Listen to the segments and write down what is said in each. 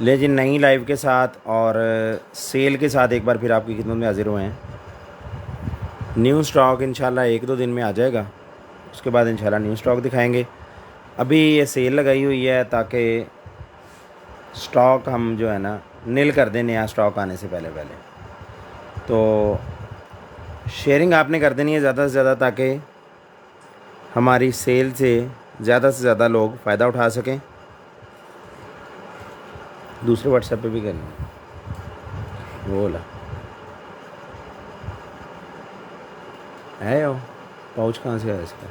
ले जी नई लाइव के साथ और सेल के साथ एक बार फिर आपकी खिदमत में हाजिर हुए हैं। न्यू स्टॉक इंशाल्लाह 1-2 दिन में आ जाएगा, उसके बाद इंशाल्लाह न्यू स्टॉक दिखाएंगे। अभी ये सेल लगाई हुई है ताकि स्टॉक हम जो है ना नील कर दें नया स्टॉक आने से पहले पहले। तो शेयरिंग आपने कर देनी है ज़्यादा से ज़्यादा ताकि हमारी सेल से ज़्यादा लोग फ़ायदा उठा सकें। दूसरे व्हाट्सएप पे भी करनी है वो बोला है वो पाउच कहाँ से आया इसका।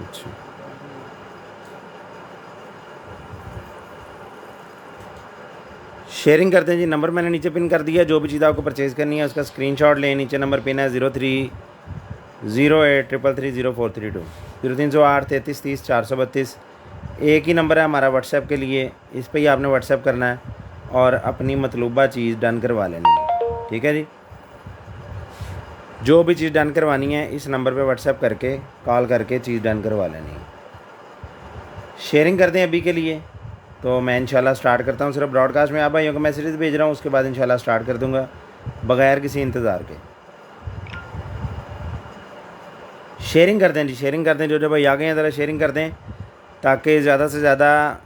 अच्छा शेयरिंग करते हैं जी। नंबर मैंने नीचे पिन कर दिया। जो भी चीज़ आपको परचेज़ करनी है उसका स्क्रीनशॉट लें। नीचे नंबर पिन है 0308330432 0308330432। एक ही नंबर है हमारा व्हाट्सएप के लिए, इस पर ही आपने व्हाट्सएप करना है और अपनी मतलूबा चीज़ डन करवा लेनी है। ठीक है जी, जो भी चीज़ डन करवानी है इस नंबर पे व्हाट्सएप करके कॉल करके चीज़ डन करवा लेनी है। शेयरिंग कर दें अभी के लिए तो मैं इंशाल्लाह स्टार्ट करता हूँ। सिर्फ ब्रॉडकास्ट में आप भाइयों को मैसेजेस भेज रहा हूँ, उसके बाद इंशाल्लाह स्टार्ट कर दूँगा बग़ैर किसी इंतज़ार के। शेयरिंग कर दें जी, शेयरिंग कर दें। जो भाई आ गए हैं ज़रा शेयरिंग कर दें ताकि ज़्यादा से ज़्यादा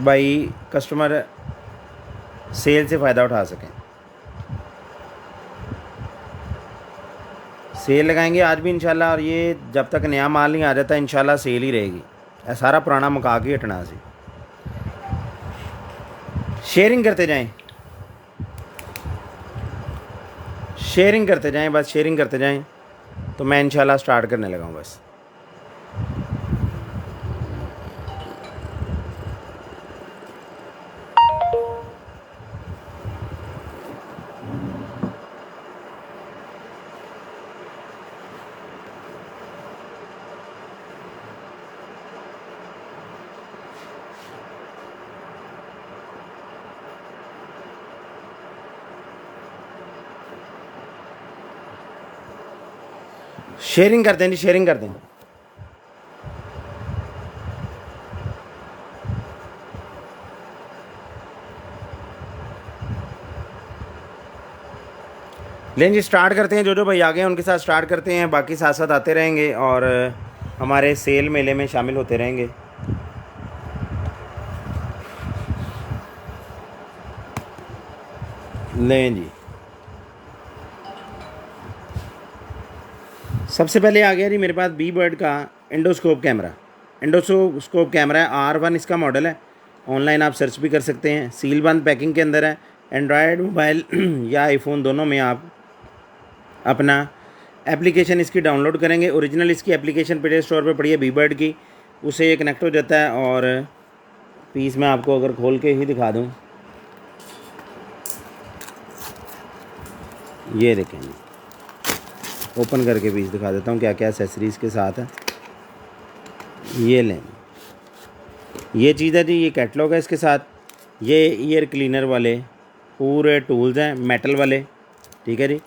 भाई कस्टमर सेल से फ़ायदा उठा सकें। सेल लगाएंगे आज भी इंशाल्लाह, और ये जब तक नया माल नहीं आ जाता इंशाल्लाह सेल ही रहेगी। सारा पुराना मुका के हटना सी। शेयरिंग करते जाएं, शेयरिंग करते जाएं, बस शेयरिंग करते जाएं तो मैं इंशाल्लाह स्टार्ट करने लगा हूँ बस। शेयरिंग करते हैं जी, शेयरिंग करते हैं। लें जी स्टार्ट करते हैं। जो भाई आ गए हैं उनके साथ स्टार्ट करते हैं, बाकी साथ साथ आते रहेंगे और हमारे सेल मेले में शामिल होते रहेंगे। लें जी, सबसे पहले आ गया जी मेरे पास बी बर्ड का एंडोस्कोप कैमरा। एंडोस्कोप कैमरा है, R1 इसका मॉडल है। ऑनलाइन आप सर्च भी कर सकते हैं। सील बंद पैकिंग के अंदर है। एंड्रॉयड मोबाइल या आईफोन दोनों में आप अपना एप्लीकेशन इसकी डाउनलोड करेंगे। ओरिजिनल इसकी एप्लीकेशन प्ले स्टोर पर पड़ी है बी बर्ड की, उससे ये कनेक्ट हो जाता है। और पीस मैं आपको अगर खोल के ही दिखा दूँ, ये देखें, ओपन करके पीस दिखा देता हूँ क्या क्या एसेसरीज़ के साथ है। ये लें, ये चीज़ है जी, ये कैटलॉग है इसके साथ। ये ईयर क्लीनर वाले पूरे टूल्स हैं मेटल वाले। ठीक है जी,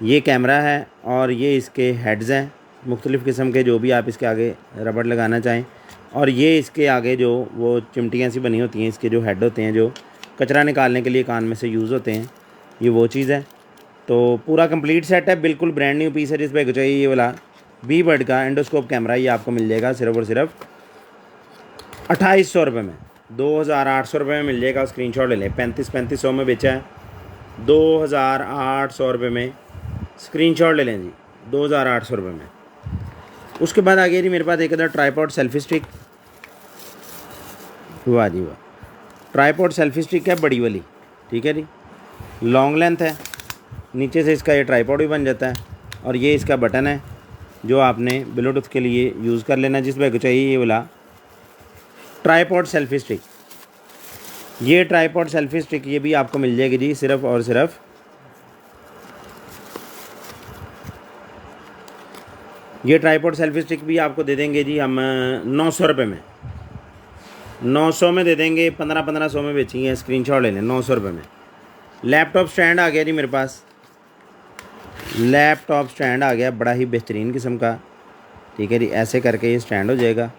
ये कैमरा है और ये इसके हेड्स हैं मुख्तलिफ़ किस्म के, जो भी आप इसके आगे रबड़ लगाना चाहें। और ये इसके आगे जो वो चिमटियाँ सी बनी होती हैं, इसके जो हेड होते हैं जो कचरा निकालने के लिए कान में से यूज़ होते हैं, ये वो चीज़ है। तो पूरा कंप्लीट सेट है, बिल्कुल ब्रांड न्यू पीस है। जिस पे चाहिए ये वाला बी बर्ड का एंडोस्कोप कैमरा, ये आपको मिल जाएगा सिर्फ और सिर्फ 2800 रुपये में। 2800 रुपये में मिल जाएगा। स्क्रीनशॉट ले लें। 3500 में बेचा है, 2800 रुपये में। स्क्रीनशॉट ले लें जी, 2800 रुपये में। उसके बाद आ गया जी मेरे पास एक अदर ट्राईपॉड सेल्फी स्टिक। वाह जी वाह, ट्राईपॉड सेल्फी स्टिक है बड़ी वाली। ठीक है जी, लॉन्ग लेंथ है, नीचे से इसका ये ट्राईपॉड भी बन जाता है। और ये इसका बटन है जो आपने ब्लूटूथ के लिए यूज़ कर लेना। जिस भाई को चाहिए ये वाला ट्राईपॉड सेल्फी स्टिक, ये ट्राईपॉड सेल्फी स्टिक ये भी आपको मिल जाएगी जी सिर्फ और सिर्फ ये ट्राईपॉड सेल्फी स्टिक भी आपको दे देंगे जी हम 900 रुपये में। 900 में दे देंगे, 1500 में बेचेंगे। स्क्रीनशॉट ले लें, 900 रुपये में। लैपटॉप स्टैंड आ गया जी मेरे पास, लैपटॉप स्टैंड आ गया बड़ा ही बेहतरीन किस्म का। ठीक है जी, ऐसे करके ये स्टैंड हो जाएगा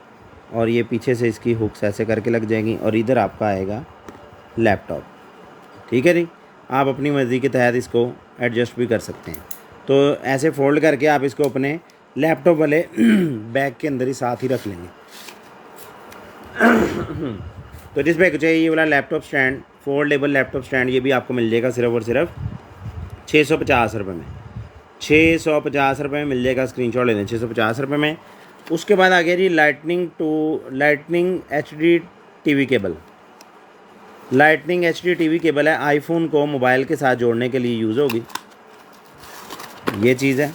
और ये पीछे से इसकी हुक्स ऐसे करके लग जाएंगी और इधर आपका आएगा लैपटॉप। ठीक है जी, आप अपनी मर्ज़ी के तहत इसको एडजस्ट भी कर सकते हैं। तो ऐसे फ़ोल्ड करके आप इसको अपने लैपटॉप वाले बैग के अंदर ही साथ ही रख लेंगे। तो जिस बैग को चाहिए ये वाला laptop stand, foldable laptop stand, ये भी आपको मिल जाएगा सिर्फ और सिर्फ 650 रुपये में। 650 रुपये में मिल जाएगा, स्क्रीनशॉट ले लें, 650 रुपये में। उसके बाद आ गया जी lightning HD TV cable. Lightning HD TV cable है, आईफोन को मोबाइल के साथ जोड़ने के लिए यूज़ होगी ये चीज़ है।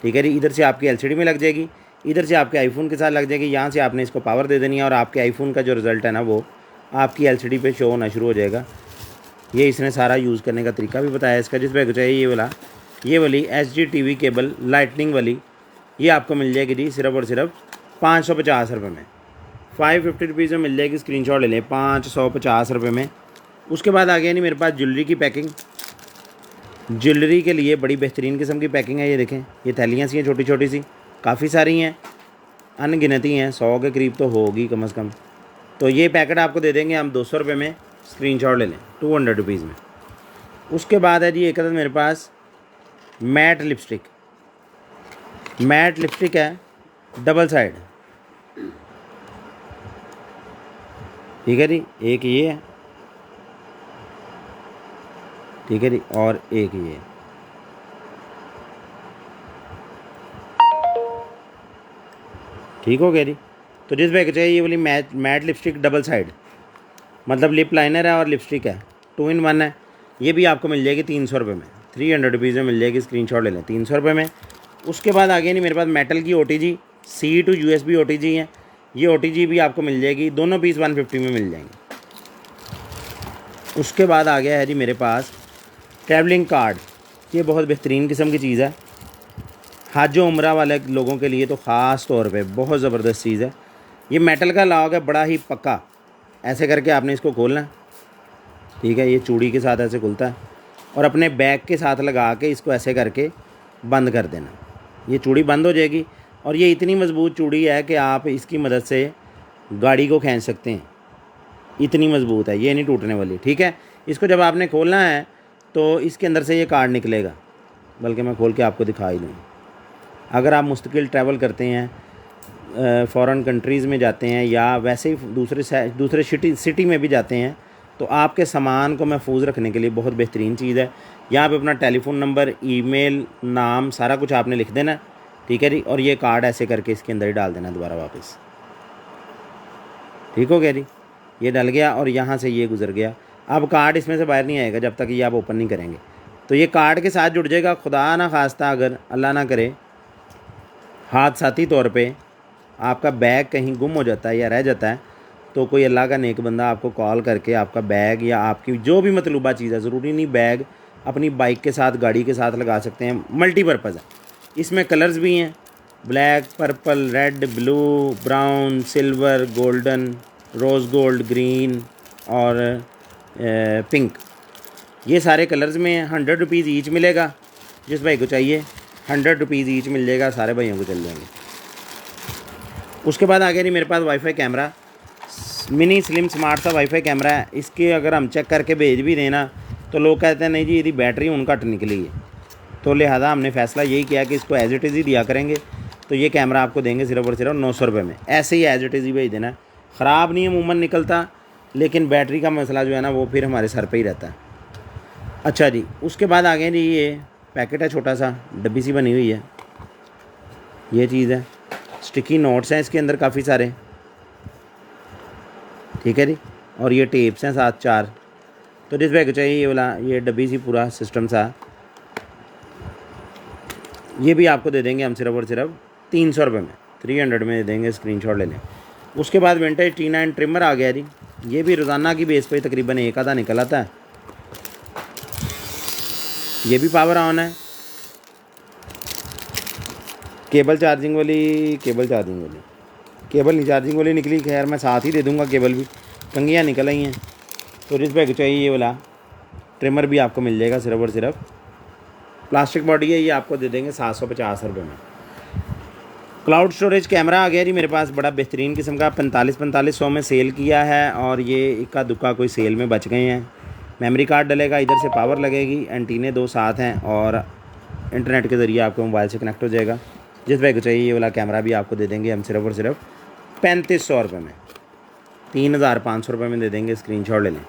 ठीक है जी, इधर से आपकी LCD में लग जाएगी, इधर से आपके आईफोन के साथ लग जाएगी। यहाँ से आपने इसको पावर दे देनी है और आपके आईफोन का जो रिज़ल्ट है ना वो आपकी LCD पे शो होना शुरू हो जाएगा। ये इसने सारा यूज़ करने का तरीका भी बताया इसका। जिस बैग चाहिए ये वाली HD टीवी केबल लाइटनिंग वाली, ये आपको मिल जाएगी जी सिर्फ और सिर्फ 550 रुपये में। 550 रुपीज़ में मिल जाएगी, स्क्रीनशॉट ले लें, 550 रुपये में। उसके बाद आ गया नहीं मेरे पास ज्वेलरी की पैकिंग। ज्वेलरी के लिए बड़ी बेहतरीन किस्म की पैकिंग है। ये देखें, ये थैलियाँ सी हैं छोटी छोटी सी, काफ़ी सारी हैं, अनगिनती हैं, 100 के करीब तो होगी कम से कम। तो ये पैकेट आपको दे देंगे हम 200 रुपये में, स्क्रीनशॉट ले लें, 200 रुपीज़ में। उसके बाद है जी एक अदद मेरे पास मैट लिपस्टिक। मैट लिपस्टिक है डबल साइड। ठीक है जी, एक ये है, ठीक है जी, और एक ये। ठीक हो गया जी। तो जिस बैग चाहिए ये वाली मैट लिपस्टिक डबल साइड, मतलब लिप लाइनर है और लिपस्टिक है, 2 in 1 है। ये भी आपको मिल जाएगी 300 रुपये में, 300 रुपीज़ में मिल जाएगी, स्क्रीनशॉट ले लें, 300 रुपये में। उसके बाद आ गया नहीं मेरे पास मेटल की OTG, C to USB OTG है। ये OTG भी आपको मिल जाएगी, दोनों पीस 150 में मिल जाएंगे। उसके बाद आ गया है जी मेरे पास ट्रैवलिंग कार्ड। ये बहुत बेहतरीन किस्म की चीज़ है, हज उम्रा वाले लोगों के लिए तो ख़ास तौर पे बहुत ज़बरदस्त चीज़ है। ये मेटल का लॉक है, बड़ा ही पक्का, ऐसे करके आपने इसको खोलना है। ठीक है, ये चूड़ी के साथ ऐसे खुलता है और अपने बैग के साथ लगा के इसको ऐसे करके बंद कर देना। ये चूड़ी बंद हो जाएगी और ये इतनी मज़बूत चूड़ी है कि आप इसकी मदद से गाड़ी को खींच सकते हैं, इतनी मज़बूत है, ये नहीं टूटने वाली। ठीक है, इसको जब आपने खोलना है तो इसके अंदर से ये कार्ड निकलेगा, बल्कि मैं खोल के आपको दिखा ही दूँ। अगर आप मुस्तकिल ट्रैवल करते हैं, फ़ॉरेन कंट्रीज़ में जाते हैं या वैसे ही दूसरे सिटी में भी जाते हैं, तो आपके सामान को महफूज रखने के लिए बहुत बेहतरीन चीज़ है। यहाँ पे अपना टेलीफ़ोन नंबर, ईमेल, नाम, सारा कुछ आपने लिख देना। ठीक है जी, और ये कार्ड ऐसे करके इसके अंदर ही डाल देना दोबारा वापस। ठीक हो गया जी, ये डल गया और यहाँ से ये गुजर गया। अब कार्ड इसमें से बाहर नहीं आएगा जब तक ये आप ओपन नहीं करेंगे। तो ये कार्ड के साथ जुड़ जाएगा। खुदा ना खास्ता अगर अल्लाह ना करे हादसाती तौर पे आपका बैग कहीं गुम हो जाता है या रह जाता है, तो कोई अल्लाह का नेक बंदा आपको कॉल करके आपका बैग या आपकी जो भी मतलूबा चीज़ है, ज़रूरी नहीं बैग, अपनी बाइक के साथ, गाड़ी के साथ लगा सकते हैं, मल्टीपर्पज़ है। इसमें कलर्स भी हैं, black, purple, red, blue, brown, silver, golden, rose gold, green और पिंक, ये सारे कलर्स में 100 रुपीज़ ईच मिलेगा। जिस भाई को चाहिए 100 रुपीज़ ईच मिल जाएगा, सारे भाइयों को चल जाएंगे। उसके बाद आ गया नहीं मेरे पास WiFi camera, mini slim smart सा वाईफाई कैमरा है। इसके अगर हम चेक करके भेज भी देना तो लोग कहते हैं नहीं जी यदि बैटरी उन घट निकली है, तो लिहाजा हमने फ़ैसला यही किया कि इसको एज इट इज़ ही दिया करेंगे। तो ये कैमरा आपको देंगे सिर्फ और सिर्फ 900 रुपये में, ऐसे ही एज इट इज़ ही भेज देना। ख़राब नहीं है, अमूमन निकलता, लेकिन बैटरी का मसला जो है ना वो फिर हमारे सर पे ही रहता है। अच्छा जी, उसके बाद आ गए जी ये पैकेट है, छोटा सा डब्बी सी बनी हुई है, ये चीज़ है। स्टिकी नोट्स हैं इसके अंदर काफ़ी सारे। ठीक है जी, और ये टेप्स हैं 7-4। तो जिस बैग चाहिए ये वाला, ये डब्बी सी पूरा सिस्टम सा, ये भी आपको दे देंगे हम सिर्फ और सिर्फ 300 रुपये में, 300 में दे देंगे, स्क्रीनशॉट ले लें। उसके बाद विंटेज T9 ट्रिमर आ गया जी। ये भी रोज़ाना की बेस पे तकरीबन एक आधा निकल आता है। ये भी पावर ऑन है, केबल चार्जिंग वाली, केबल नहीं चार्जिंग वाली निकली, खैर मैं साथ ही दे दूंगा, केबल भी, कंघियाँ निकल आई हैं। तो जिस बैग चाहिए ये वाला ट्रिमर भी आपको मिल जाएगा सिर्फ और सिर्फ, प्लास्टिक बॉडी है, ये आपको दे देंगे 750 रुपये में। क्लाउड स्टोरेज कैमरा आ गया जी मेरे पास, बड़ा बेहतरीन किस्म का, 4500 में सेल किया है और ये इक्का दुक्का कोई सेल में बच गए हैं। मेमोरी कार्ड डलेगा, इधर से पावर लगेगी, एंटीने 2 साथ हैं और इंटरनेट के ज़रिए आपको मोबाइल से कनेक्ट हो जाएगा। जिस भाई को चाहिए ये वाला कैमरा भी आपको दे देंगे हम सिर्फ़ और सिर्फ 3500 रुपये में, 3500 रुपये में दे देंगे। स्क्रीनशॉट ले लें।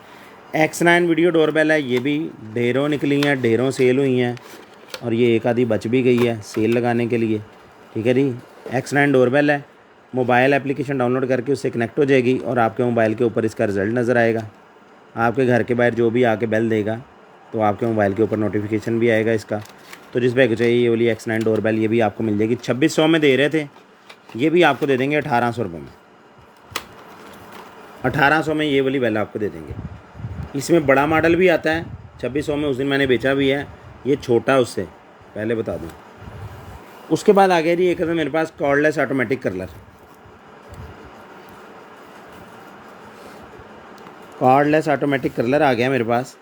X9 वीडियो डोरबेल है, ये भी ढेरों निकली हैं, ढेरों सेल हुई हैं और ये एक आधी बच भी गई है सेल लगाने के लिए। ठीक है जी, X9 डोरबेल है, मोबाइल एप्लीकेशन डाउनलोड करके उससे कनेक्ट हो जाएगी और आपके मोबाइल के ऊपर इसका रिज़ल्ट नज़र आएगा। आपके घर के बाहर जो भी आके बेल देगा तो आपके मोबाइल के ऊपर नोटिफिकेशन भी आएगा इसका। तो जिस भाई को चाहिए ये वाली X9 डोरबेल, ये भी आपको मिल जाएगी। 2600 में दे रहे थे, ये भी आपको दे देंगे 1800 रुपये में। 1800 में ये वाली बेल आपको दे देंगे। इसमें बड़ा मॉडल भी आता है 2600 में, उस दिन मैंने बेचा भी है। ये छोटा उससे पहले बता दूँ। उसके बाद आ गया जी एक मेरे पास cordless automatic curler. Cordless automatic curler आ गया मेरे पास।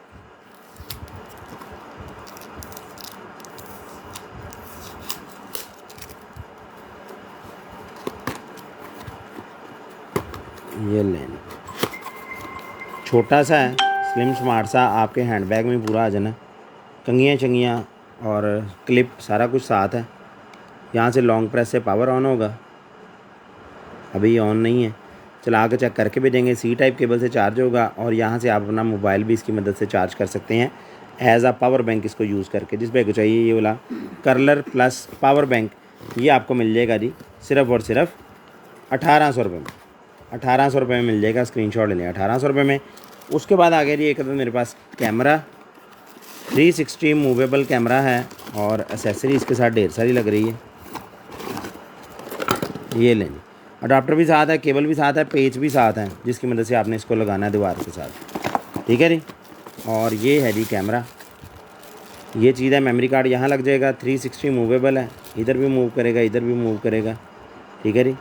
ये लें, छोटा सा है, स्लिम स्मार्ट सा, आपके हैंडबैग में पूरा आ जाना। कंघियाँ चंगियाँ और क्लिप सारा कुछ साथ है। यहाँ से लॉन्ग प्रेस से पावर ऑन होगा, अभी ये ऑन नहीं है, चला के चेक करके भी देंगे। सी टाइप केबल से चार्ज होगा और यहाँ से आप अपना मोबाइल भी इसकी मदद से चार्ज कर सकते हैं एज आ पावर बैंक इसको यूज़ करके। जिस भाई को चाहिए ये वाला कर्लर प्लस पावर बैंक, ये आपको मिल जाएगा जी सिर्फ़ और सिर्फ 1800 रुपये में। 1800 रुपये में मिल जाएगा। स्क्रीनशॉट ले लें 1800 रुपये में। उसके बाद आ गया जी एक मेरे पास कैमरा, 360 मूवेबल कैमरा है और एसेसरी इसके साथ ढेर सारी लग रही है। ये लें जी, अडाप्टर भी साथ है, केबल भी साथ है, पेच भी साथ है, जिसकी मदद से आपने इसको लगाना है दीवार के साथ। ठीक है जी, और ये है जी कैमरा। ये चीज़ है, मेमोरी कार्ड यहाँ लग जाएगा, 360 मूवेबल है, इधर भी मूव करेगा, इधर भी मूव करेगा। ठीक है जी,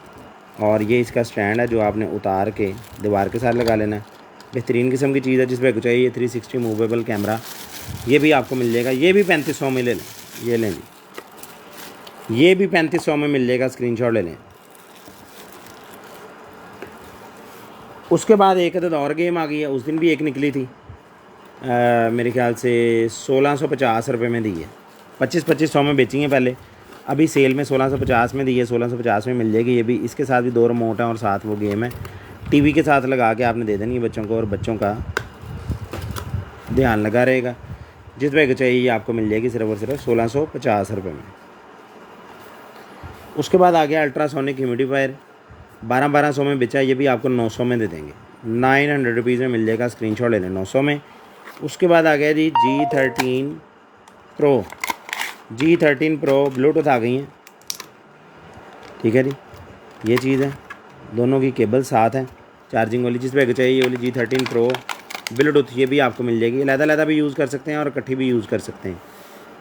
और ये इसका स्टैंड है जो आपने उतार के दीवार के साथ लगा लेना है। बेहतरीन किस्म की चीज़ है। जिस पे को चाहिए 360 मूवेबल कैमरा, ये भी आपको मिल जाएगा। ये भी 3500 में ले लें, ये लें जी, ये भी 3500 में मिल जाएगा। स्क्रीनशॉट ले लें। उसके बाद एक अदद और गेम आ गई है, उस दिन भी एक निकली थी, मेरे ख्याल से 1650 रुपये में दी है। 2500 में बेची हैं पहले, अभी सेल में 1650 में दी है। 1650 में मिल जाएगी ये भी। इसके साथ भी 2 रिमोट हैं और साथ वो गेम है। टीवी के साथ लगा के आपने दे देनी है बच्चों को और बच्चों का ध्यान लगा रहेगा। जिस भाई को चाहिए ये आपको मिल जाएगी सिर्फ और सिर्फ 1650 रुपये में। उसके बाद आ गया अल्ट्रासोनिक ह्यूमिडिफायर, 1200 में बेचा, ये भी आपको 900 में दे देंगे। 900 रुपीज़ में मिल जाएगा। स्क्रीनशॉट ले लें 900 में। उसके बाद आ गया जी G13 pro. G13 pro bluetooth आ गई हैं। ठीक है जी, ये चीज़ है, दोनों की केबल साथ है चार्जिंग वाली। जिस पे चाहिए ये वाली G13 प्रो ब्लूटूथ, ये भी आपको मिल जाएगी। लहदा भी यूज़ कर सकते हैं और इकट्ठी भी यूज़ कर सकते हैं।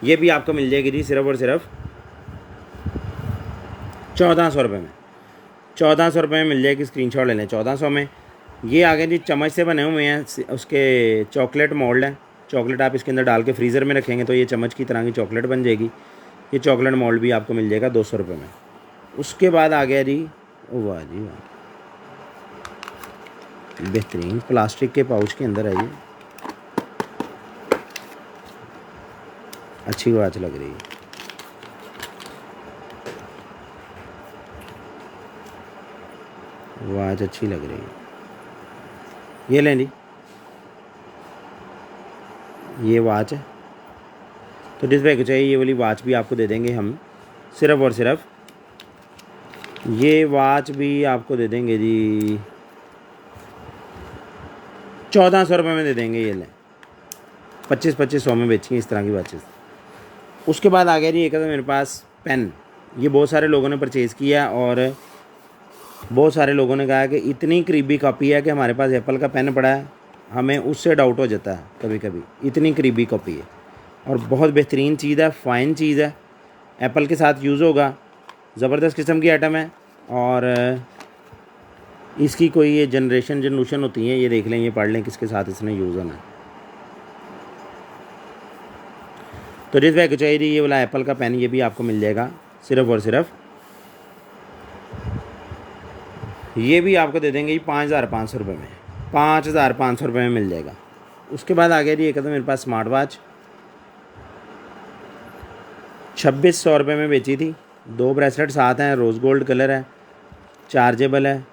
ये भी आपको मिल जाएगी जी सिर्फ और सिर्फ 1400 रुपये में। 1400 रुपये में मिल जाएगी। स्क्रीनशॉट ले लें 1400 में। ये आ गए जी चम्मच से बने हुए हैं, उसके चॉकलेट मोल्ड है। चॉकलेट आप इसके अंदर डाल के फ्रीज़र में रखेंगे तो ये चम्मच की तरह की चॉकलेट बन जाएगी। ये चॉकलेट मोल्ड भी आपको मिल जाएगा 200 रुपये में। उसके बाद आ गया जी, वाह जी वाह, बेहतरीन प्लास्टिक के पाउच के अंदर है ये, अच्छी वॉच लग रही है। वॉच अच्छी लग रही है, ये लें जी, ये वॉच है। तो जिस भाई को चाहिए ये वाली वॉच भी आपको दे देंगे हम सिर्फ और सिर्फ, ये वॉच भी आपको दे देंगे जी 1400 रुपये में दे देंगे। ये लें, 2500 में बेची इस तरह की वॉचेस। उसके बाद आ गया जी एक तो मेरे पास पेन। ये बहुत सारे लोगों ने परचेज़ किया और बहुत सारे लोगों ने कहा कि इतनी करीबी कॉपी है कि हमारे पास एप्पल का पेन पड़ा है, हमें उससे डाउट हो जाता है कभी कभी, इतनी करीबी कॉपी है। और बहुत बेहतरीन चीज़ है, फ़ाइन चीज़ है, एप्पल के साथ यूज़ होगा, ज़बरदस्त किस्म की आइटम है। और इसकी कोई ये जनरेशन होती है, ये देख लें, ये पढ़ लें किसके साथ इसने यूज़ होना है। तो जिस भाई को चाहिए ये वाला एप्पल का पेन, ये भी आपको मिल जाएगा सिर्फ और सिर्फ ये भी आपको दे देंगे जी 5,500 रुपये में, 5,500 रुपये में मिल जाएगा। उसके बाद आ गया जी एक तो मेरे पास स्मार्ट वॉच 2,600 रुपये में बेची थी। 2 ब्रेसलेट साथ हैं, रोज़ गोल्ड कलर है, चार्जेबल है,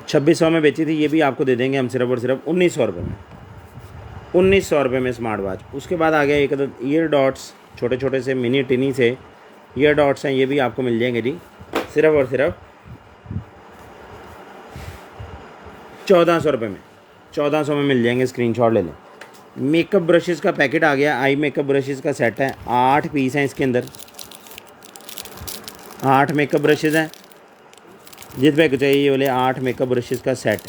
2,600 में बेची थी। ये भी आपको दे देंगे हम सिर्फ और सिर्फ 1,900 रुपये में, 1,900 रुपये में स्मार्ट वॉच। उसके बाद आ गया एक तो ईयर डॉट्स, छोटे छोटे से मिनी टिनी से ईयर डॉट्स हैं, ये भी आपको मिल जाएंगे जी सिर्फ और सिर्फ 1,400 रुपये में, 1,400 में मिल जाएंगे। स्क्रीनशॉट ले लें। मेकअप ब्रशेज़ का पैकेट आ गया, आई मेकअप ब्रशेज़ का सेट है, 8 पीस हैं इसके अंदर, 8 मेकअप ब्रशेज़ हैं। जिस पे चाहिए ये वाले 8 मेकअप ब्रशेज़ का सेट,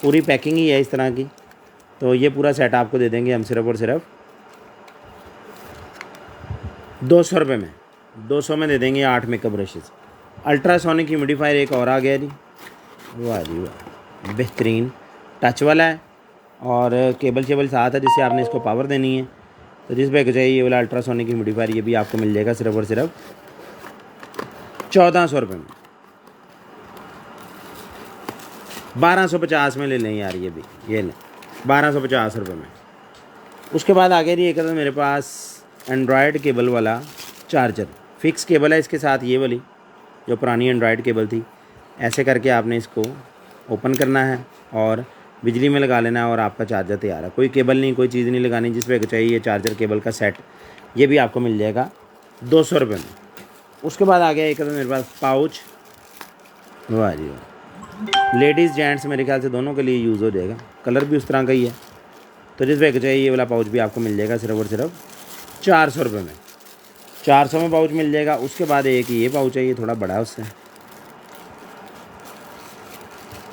पूरी पैकिंग ही है इस तरह की। तो ये पूरा सेट आपको दे देंगे हम सिर्फ और सिर्फ 200 रुपये में, 200 में दे देंगे 8 मेकअप ब्रशेज़। अल्ट्रासोनिक ह्यूमिडिफायर एक और आ गया जी, वाह जी वाह, बेहतरीन, टच वाला है और केबल शेबल साथ है जिससे आपने इसको पावर देनी है। तो जिस पे चाहिए ये वाला अल्ट्रासोनिक ह्यूमिडिफायर, ये भी आपको मिल जाएगा सिर्फ और सिर्फ 1,400 रुपये में। 1,250 में ले लें यार, ये भी ये लें 1,250 रुपये में। उसके बाद आ गया जी एक तो मेरे पास एंड्रॉयड केबल वाला चार्जर, फिक्स केबल है इसके साथ, ये वाली जो पुरानी एंड्रॉयड केबल थी, ऐसे करके आपने इसको ओपन करना है और बिजली में लगा लेना है और आपका चार्जर तैयार है। कोई केबल नहीं, कोई चीज़ नहीं लगानी, जिस पे चाहिए चार्जर केबल का सेट, ये भी आपको मिल जाएगा 200 रुपये में। उसके बाद आ गया एक तो मेरे पास पाउच, वाह जी वाह, लेडीज़ जेंट्स मेरे ख्याल से दोनों के लिए यूज़ हो जाएगा, कलर भी उस तरह का ही है। तो जिस पे चाहिए ये वाला पाउच भी आपको मिल जाएगा सिर्फ और सिर्फ 400 रुपये में, 400 में पाउच मिल जाएगा। उसके बाद एक ये पाउच है, ये थोड़ा बड़ा है उससे,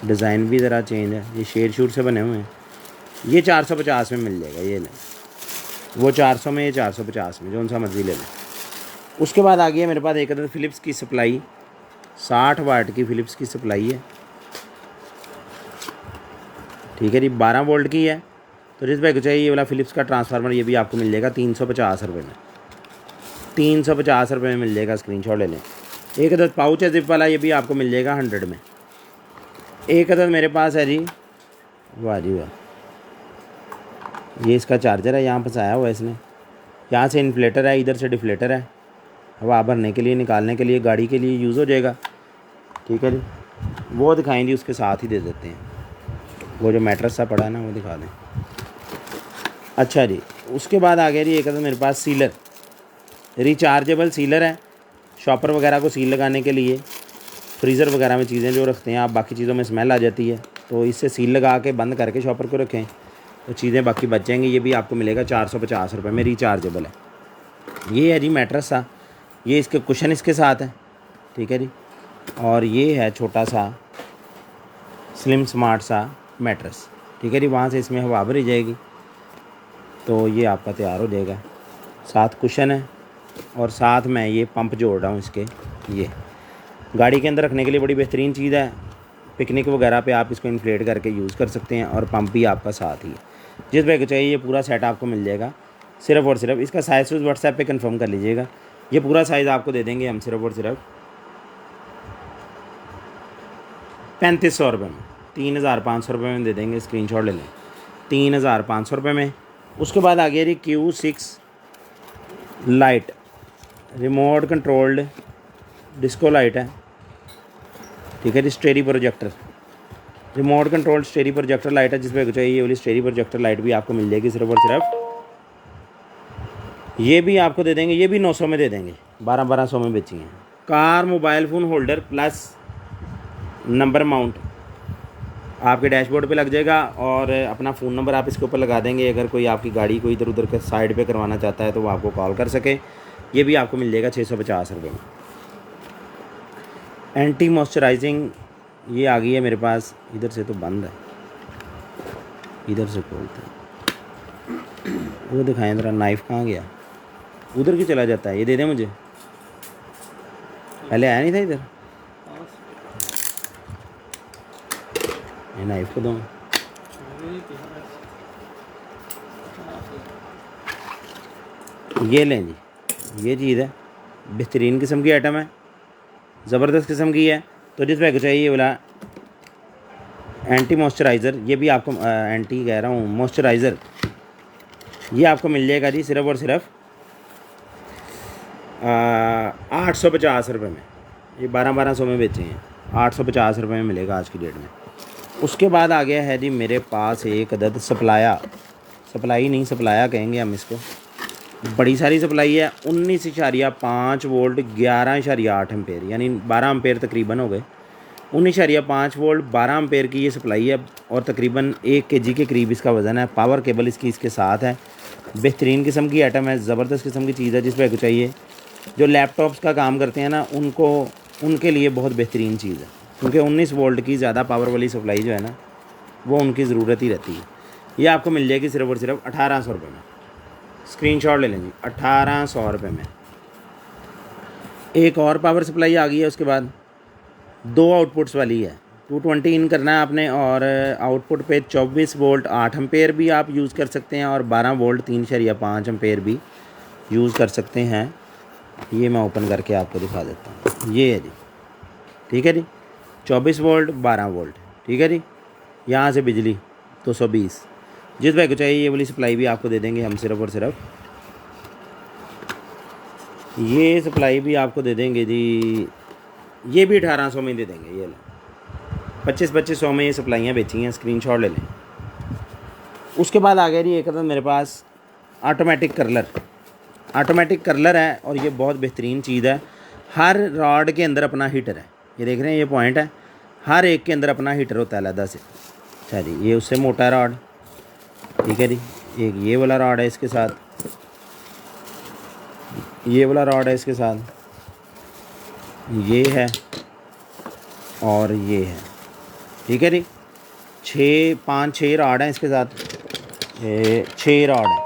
डिज़ाइन भी ज़रा चेंज है, ये शेर शूट से बने हुए हैं, ये 450 में मिल जाएगा। ये लें, वो 400 में, ये 450 में, जो सा मर्ज़ी ले लें। उसके बाद आ गया मेरे पास एक फ़िलिप्स की सप्लाई, 60 वाट की फ़िलिप्स की सप्लाई है, ठीक है जी, 12 वोल्ट की है। तो जिस पे चाहिए ये वाला फ़िलिप्स का ट्रांसफार्मर, ये भी आपको मिल जाएगा 350 रुपये में, 350 रुपये में मिल जाएगा। स्क्रीनशॉट ले लें। एक अदद पाउच है जिप वाला, ये भी आपको मिल जाएगा 100 में। एक अदद मेरे पास है जी, वाह जी वाह, ये इसका चार्जर है, यहाँ फंसाया हुआ है इसने, यहाँ से इन्फ्लेटर है, इधर से डिफ्लेटर है, हवा भरने के लिए, निकालने के लिए, गाड़ी के लिए यूज़ हो जाएगा, ठीक है जी। वो दिखाएंगे, उसके साथ ही दे देते हैं, वो जो मैट्रेस सा पड़ा है ना वो दिखा दें। अच्छा जी, उसके बाद आ गया जी एक तो मेरे पास सीलर, रिचार्जेबल सीलर है, शॉपर वगैरह को सील लगाने के लिए, फ्रीज़र वगैरह में चीज़ें जो रखते हैं आप, बाकी चीज़ों में स्मेल आ जाती है, तो इससे सील लगा के बंद करके शॉपर को रखें तो चीज़ें बाकी बच जाएंगी। ये भी आपको मिलेगा 450 रुपये में, रिचार्जेबल है। ये है जी मैट्रेस सा, ये इसके कुशन इसके साथ है, ठीक है जी, और ये है छोटा सा स्लिम स्मार्ट सा मैट्रेस, ठीक है जी, वहाँ से इसमें हवा भरी जाएगी तो ये आपका तैयार हो जाएगा। साथ कुशन है और साथ मैं ये पंप जोड़ रहा हूँ इसके, ये गाड़ी के अंदर रखने के लिए बड़ी बेहतरीन चीज़ है, पिकनिक वगैरह पे आप इसको इन्फ्लेट करके यूज़ कर सकते हैं, और पंप भी आपका साथ ही है। जिस पे चाहिए ये पूरा सेट आपको मिल जाएगा सिर्फ और सिर्फ, इसका साइज़ व्हाट्सएप पे कंफर्म कर लीजिएगा, ये पूरा साइज़ आपको दे देंगे हम सिर्फ और सिर्फ 3,500 रुपये में, 3,500 रुपये में दे देंगे। स्क्रीनशॉट ले लें, 3,500 रुपये में। उसके बाद आ गया जी Q6 light, remote controlled disco light है, ठीक है जी, starry projector, remote controlled starry projector light है। जिस पे चाहिए ये वाली स्टेरी प्रोजेक्टर लाइट भी आपको मिल जाएगी सिर्फ और सिर्फ, ये भी आपको दे देंगे, ये भी 900 में दे देंगे, 1200 में बेची हैं। Car mobile phone holder plus number mount आपके डैशबोर्ड पे लग जाएगा, और अपना फ़ोन नंबर आप इसके ऊपर लगा देंगे, अगर कोई आपकी गाड़ी को इधर उधर के साइड पे करवाना चाहता है तो वो आपको कॉल कर सके। ये भी आपको मिल जाएगा 650 रुपये में। एंटी मॉइस्चराइजिंग ये आ गई है मेरे पास, इधर से तो बंद है, इधर से खोलते हैं, वो दिखाएं ज़रा, नाइफ़ कहाँ गया, उधर क्यों चला जाता है, ये दे दें मुझे, पहले आया नहीं था इधर, ये नाइफ़ को दो, ये लें जी, ये चीज़ है, बेहतरीन किस्म की आइटम है, ज़बरदस्त किस्म की है, तो जिस भाई को चाहिए ये वाला एंटी मॉइस्चराइज़र, ये भी आपको एंटी कह रहा हूँ मॉइस्चराइज़र, ये आपको मिल जाएगा जी सिर्फ और सिर्फ 850 रुपये में। ये 1200 में बेचे हैं, 850 रुपये में मिलेगा आज की डेट में। उसके बाद आ गया है जी मेरे पास एक अदद सप्लाया कहेंगे हम इसको, बड़ी सारी सप्लाई है। 19.5 वोल्ट 11.8 एम्पेयर, यानी 12 एम्पेयर तकरीबन हो गए। 19.5 वोल्ट 12 एम्पेयर की ये सप्लाई है और तकरीबन 1 kg के करीब इसका वज़न है। पावर केबल इसकी इसके साथ है। बेहतरीन किस्म की आइटम है, ज़बरदस्त किस्म की चीज़ है। जिस पे को चाहिए, जो लैपटॉप्स का काम करते हैं ना, उनके लिए बहुत बेहतरीन चीज़ है, क्योंकि 19 वोल्ट की ज़्यादा पावर वाली सप्लाई जो है ना, वो उनकी ज़रूरत ही रहती है। ये आपको मिल जाएगी सिर्फ और सिर्फ 1800 रुपये में। स्क्रीनशॉट ले लें जी, 1800 रुपये में। एक और पावर सप्लाई आ गई है। उसके बाद 2 आउटपुट्स वाली है। 220 इन करना है आपने और आउटपुट पे 24 वोल्ट 8 एम्पेयर भी आप यूज़ कर सकते हैं और 12 वोल्ट 3.5 एम्पेयर भी यूज़ कर सकते हैं। ये मैं ओपन करके आपको दिखा देता हूँ। ये है जी, ठीक है जी, 24 वोल्ट 12 वोल्ट, ठीक है जी। यहाँ से बिजली 220। जिस भाई को चाहिए ये वाली सप्लाई भी आपको दे देंगे हम सिर्फ और सिर्फ। ये सप्लाई भी आपको दे देंगे जी, ये भी 1800 में दे देंगे। ये लें, 2500 में ये सप्लाइयाँ बेची हैं। स्क्रीनशॉट ले लें। उसके बाद आ गया जी एक मेरे पास ऑटोमेटिक कर्लर है और ये बहुत बेहतरीन चीज़ है। हर रॉड के अंदर अपना हीटर है। ये देख रहे हैं, ये पॉइंट है, हर एक के अंदर अपना हीटर होता है अलग से। अच्छा जी, ये उससे मोटा रॉड, ठीक है जी। एक ये वाला रॉड है इसके साथ, ये वाला रॉड है इसके साथ, ये है और ये है, ठीक है जी। 5-6 रॉड हैं इसके साथ। ये 6 रॉड है,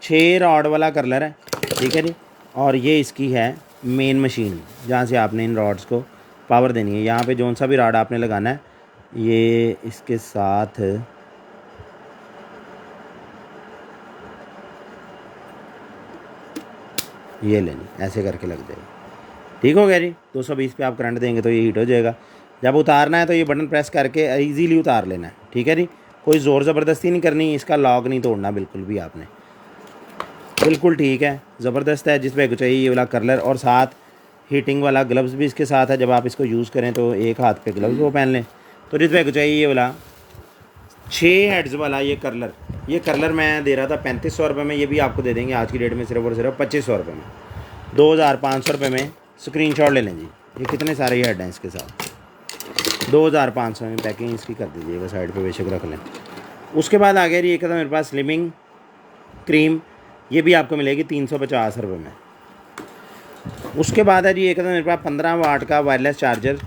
6 रॉड वाला कर्लर है, ठीक है जी। और ये इसकी है मेन मशीन, जहाँ से आपने इन रॉड्स को पावर देनी है। यहाँ पे जौन सा भी रॉड आपने लगाना है, ये इसके साथ ये लेनी, ऐसे करके लग जाएगी, ठीक हो गया जी। 220 पे आप करंट देंगे तो ये हीट हो जाएगा। जब उतारना है तो ये बटन प्रेस करके इजीली उतार लेना है, ठीक है जी। कोई ज़ोर ज़बरदस्ती नहीं करनी, इसका लॉक नहीं तोड़ना बिल्कुल भी आपने। बिल्कुल ठीक है, ज़बरदस्त है। जिस पे को चाहिए ये वाला कर्लर और साथ हीटिंग वाला ग्लव्स भी इसके साथ है। जब आप इसको यूज़ करें तो एक हाथ पे ग्लव्स वो पहन लें। तो जिस पे को चाहिए ये वाला 6 हेड्स वाला ये कर्लर मैं दे रहा था 3500 रुपये में। ये भी आपको दे देंगे आज की डेट में सिर्फ और सिर्फ 2500 रुपये में, 2500 रुपये में। स्क्रीनशॉट ले लें जी। ये कितने सारे हेड हैं इसके साथ, 2500 में पैकिंग इसकी कर दीजिएगा, साइड पे बेशक रख लें। उसके बाद आ गया जी एक था मेरे पास स्लिमिंग क्रीम, ये भी आपको मिलेगी 350 रुपये में। उसके बाद है जी एक था मेरे पास 15 वाट का वायरलेस चार्जर,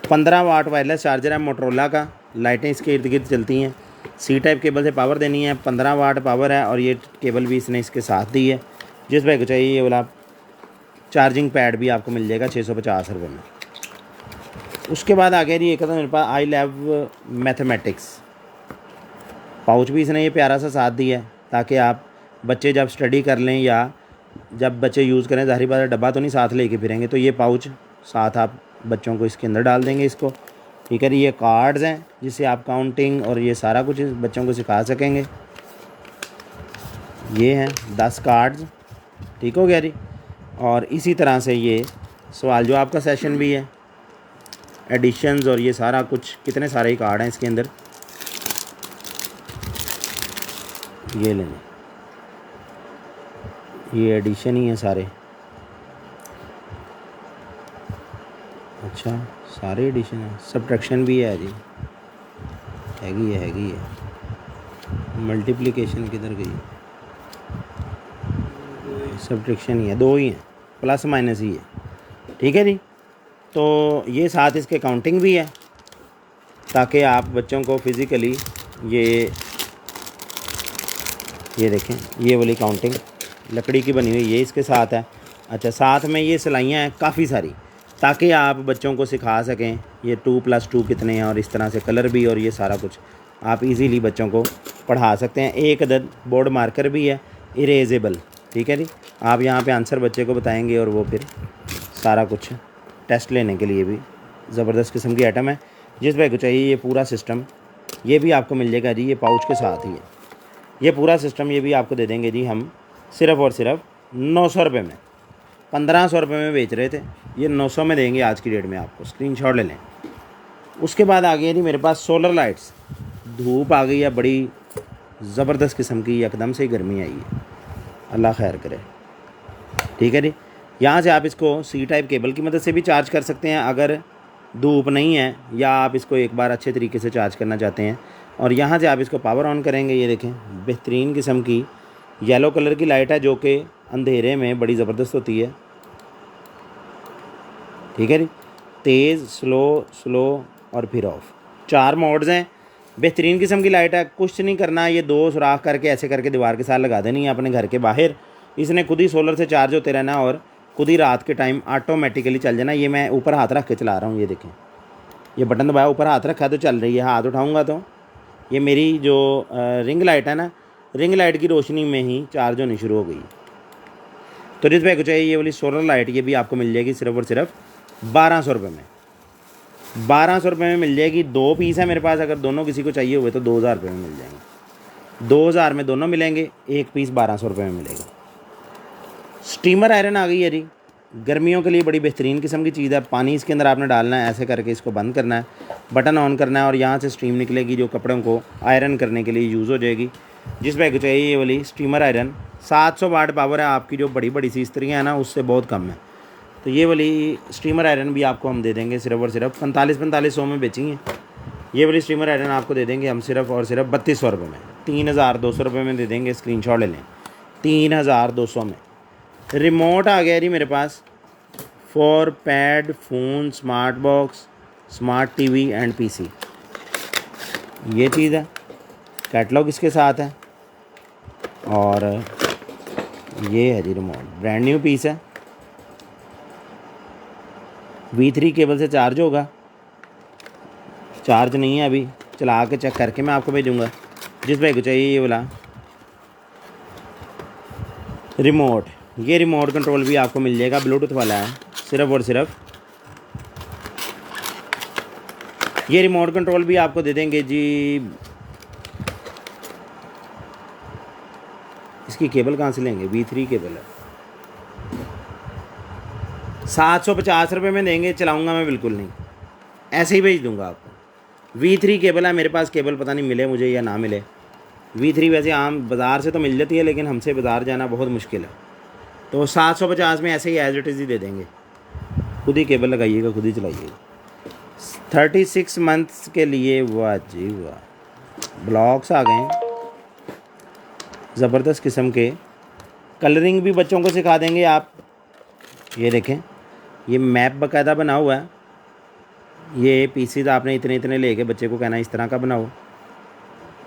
15 वाट वायरलेस चार्जर है मोटरोला का। लाइटें इसके इर्द गिर्द चलती हैं। सी टाइप केबल से पावर देनी है, 15 वाट पावर है और ये केबल भी इसने इसके साथ दी है। जिस भाई को चाहिए ये वाला चार्जिंग पैड भी आपको मिल जाएगा 650 रुपये में। उसके बाद आ गया जी एक था मेरे पास आई लव मैथमेटिक्स पाउच भी इसने ये प्यारा सा साथ दिया है, ताकि आप बच्चे जब स्टडी कर लें या जब बच्चे यूज़ करें, ज़ाहिर बात है डब्बा तो नहीं साथ लेके फिरेंगे, तो ये पाउच साथ आप बच्चों को इसके अंदर डाल देंगे इसको, ठीक है। ये कार्ड्स हैं जिससे आप काउंटिंग और ये सारा कुछ बच्चों को सिखा सकेंगे। ये हैं 10 कार्ड्स, ठीक हो गया जी। और इसी तरह से ये सवाल जवाब का सेशन भी है, एडिशंस और ये सारा कुछ, कितने सारे ही कार्ड हैं इसके अंदर। ये लें, ये एडिशन ही है सारे। अच्छा, सारे एडिशन है। सब्ट्रैक्शन भी है जी, हैगी है। मल्टीप्लिकेशन किधर गई, सब्ट्रैक्शन ही है, 2 ही हैं, प्लस माइनस ही है, ठीक है जी। तो ये साथ इसके काउंटिंग भी है, ताकि आप बच्चों को फिज़िकली ये देखें, ये वाली काउंटिंग लकड़ी की बनी हुई ये इसके साथ है। अच्छा, साथ में ये सिलाइयाँ हैं काफ़ी सारी, ताकि आप बच्चों को सिखा सकें ये 2 + 2 कितने हैं, और इस तरह से कलर भी और ये सारा कुछ आप इजीली बच्चों को पढ़ा सकते हैं। एक अदद बोर्ड मार्कर भी है इरेजेबल, ठीक है जी। आप यहाँ पे आंसर बच्चे को बताएंगे और वो फिर सारा कुछ टेस्ट लेने के लिए भी ज़बरदस्त किस्म की आइटम है। जिस भाई को चाहिए ये पूरा सिस्टम ये भी आपको मिल जाएगा जी, ये पाउच के साथ ही है। ये पूरा सिस्टम ये भी आपको दे देंगे जी हम सिर्फ़ और सिर्फ 900 रुपये में। 1500 रुपये में बेच रहे थे, ये 900 में देंगे आज की डेट में आपको। स्क्रीनशॉट ले लें। उसके बाद आ गई जी मेरे पास सोलर लाइट्स। धूप आ गई है बड़ी ज़बरदस्त किस्म की, एकदम से गर्मी आई है, अल्लाह खैर करे। ठीक है जी, यहाँ से आप इसको सी टाइप केबल की मदद से भी चार्ज कर सकते हैं अगर धूप नहीं है, या आप इसको एक बार अच्छे तरीके से चार्ज करना चाहते हैं। और यहाँ से आप इसको पावर ऑन करेंगे। ये देखें बेहतरीन किस्म की येलो कलर की लाइट है जो कि अंधेरे में बड़ी ज़बरदस्त होती है। ठीक है जी, तेज़, स्लो और फिर ऑफ, 4 मोड्स हैं। बेहतरीन किस्म की लाइट है। कुछ नहीं करना, ये 2 सुराख करके ऐसे करके दीवार के साथ लगा देनी है अपने घर के बाहर। इसने खुद ही सोलर से चार्ज होते रहना और खुद ही रात के टाइम ऑटोमेटिकली चल जाना। ये मैं ऊपर हाथ रख के चला रहा हूँ, ये देखें, ये बटन दबाया, ऊपर हाथ रखा तो चल रही है। हाथ उठाऊँगा तो ये मेरी जो रिंग लाइट है ना, रिंग लाइट की रोशनी में ही चार्ज होनी शुरू हो गई। तो जिस भाई को चाहिए ये वाली सोलर लाइट, ये भी आपको मिल जाएगी सिर्फ और सिर्फ 1200 रुपये में। 1200 रुपये में मिल जाएगी। 2 पीस है मेरे पास, अगर दोनों किसी को चाहिए हुए तो 2000 रुपये में मिल जाएंगे। 2000 में दोनों मिलेंगे, एक पीस 1200 रुपये में मिलेगा। स्टीमर आयरन आ गई है जी, गर्मियों के लिए बड़ी बेहतरीन किस्म की चीज़ है। पानी इसके अंदर आपने डालना है, ऐसे करके इसको बंद करना है, बटन ऑन करना है और यहाँ से स्टीम निकलेगी जो कपड़ों को आयरन करने के लिए यूज़ हो जाएगी। जिस भाई को चाहिए ये वाली स्टीमर आयरन, 700 वाट पावर है आपकी, जो बड़ी बड़ी सी इस्त्रियाँ हैं ना उससे बहुत कम है। तो ये वाली स्टीमर आयरन भी आपको हम दे देंगे सिर्फ और सिर्फ 4500 में बेचेंगे। ये वाली स्टीमर आयरन आपको दे देंगे हम सिर्फ और सिर्फ 3200 रुपये में। 3200 रुपये में दे देंगे। स्क्रीनशॉट ले लें, 3200 में। रिमोट आ गया जी मेरे पास for pad, phone, smart box, smart TV and PC. ये चीज़ है, कैटलॉग इसके साथ है और ये है जी रिमोट, ब्रांड न्यू पीस है। V3 केबल से चार्ज होगा, चार्ज नहीं है अभी, चला के चेक करके मैं आपको भेजूँगा। जिस भाई को चाहिए ये वाला रिमोट, ये रिमोट कंट्रोल भी आपको मिल जाएगा, ब्लूटूथ वाला है सिर्फ और सिर्फ। ये रिमोट कंट्रोल भी आपको दे देंगे जी। इसकी केबल कहाँ से लेंगे, V3 केबल है, 750 रुपये में देंगे। चलाऊँगा मैं बिल्कुल नहीं, ऐसे ही भेज दूँगा आपको। V3 केबल है मेरे पास, केबल पता नहीं मिले मुझे या ना मिले। V3 वैसे आम बाज़ार से तो मिल जाती है, लेकिन हमसे बाज़ार जाना बहुत मुश्किल है, तो 750 में ऐसे ही एज इट इज़ ही दे देंगे। खुद ही केबल लगाइएगा, खुद ही चलाइएगा। 36 मंथ्स के लिए। वाह जी वाह, ब्लॉक्स आ गए हैं ज़बरदस्त किस्म के। कलरिंग भी बच्चों को सिखा देंगे आप। ये देखें, ये मैप बाकायदा बना हुआ है। ये पीसीज आपने इतने इतने लेके बच्चे को कहना इस तरह का बनाओ।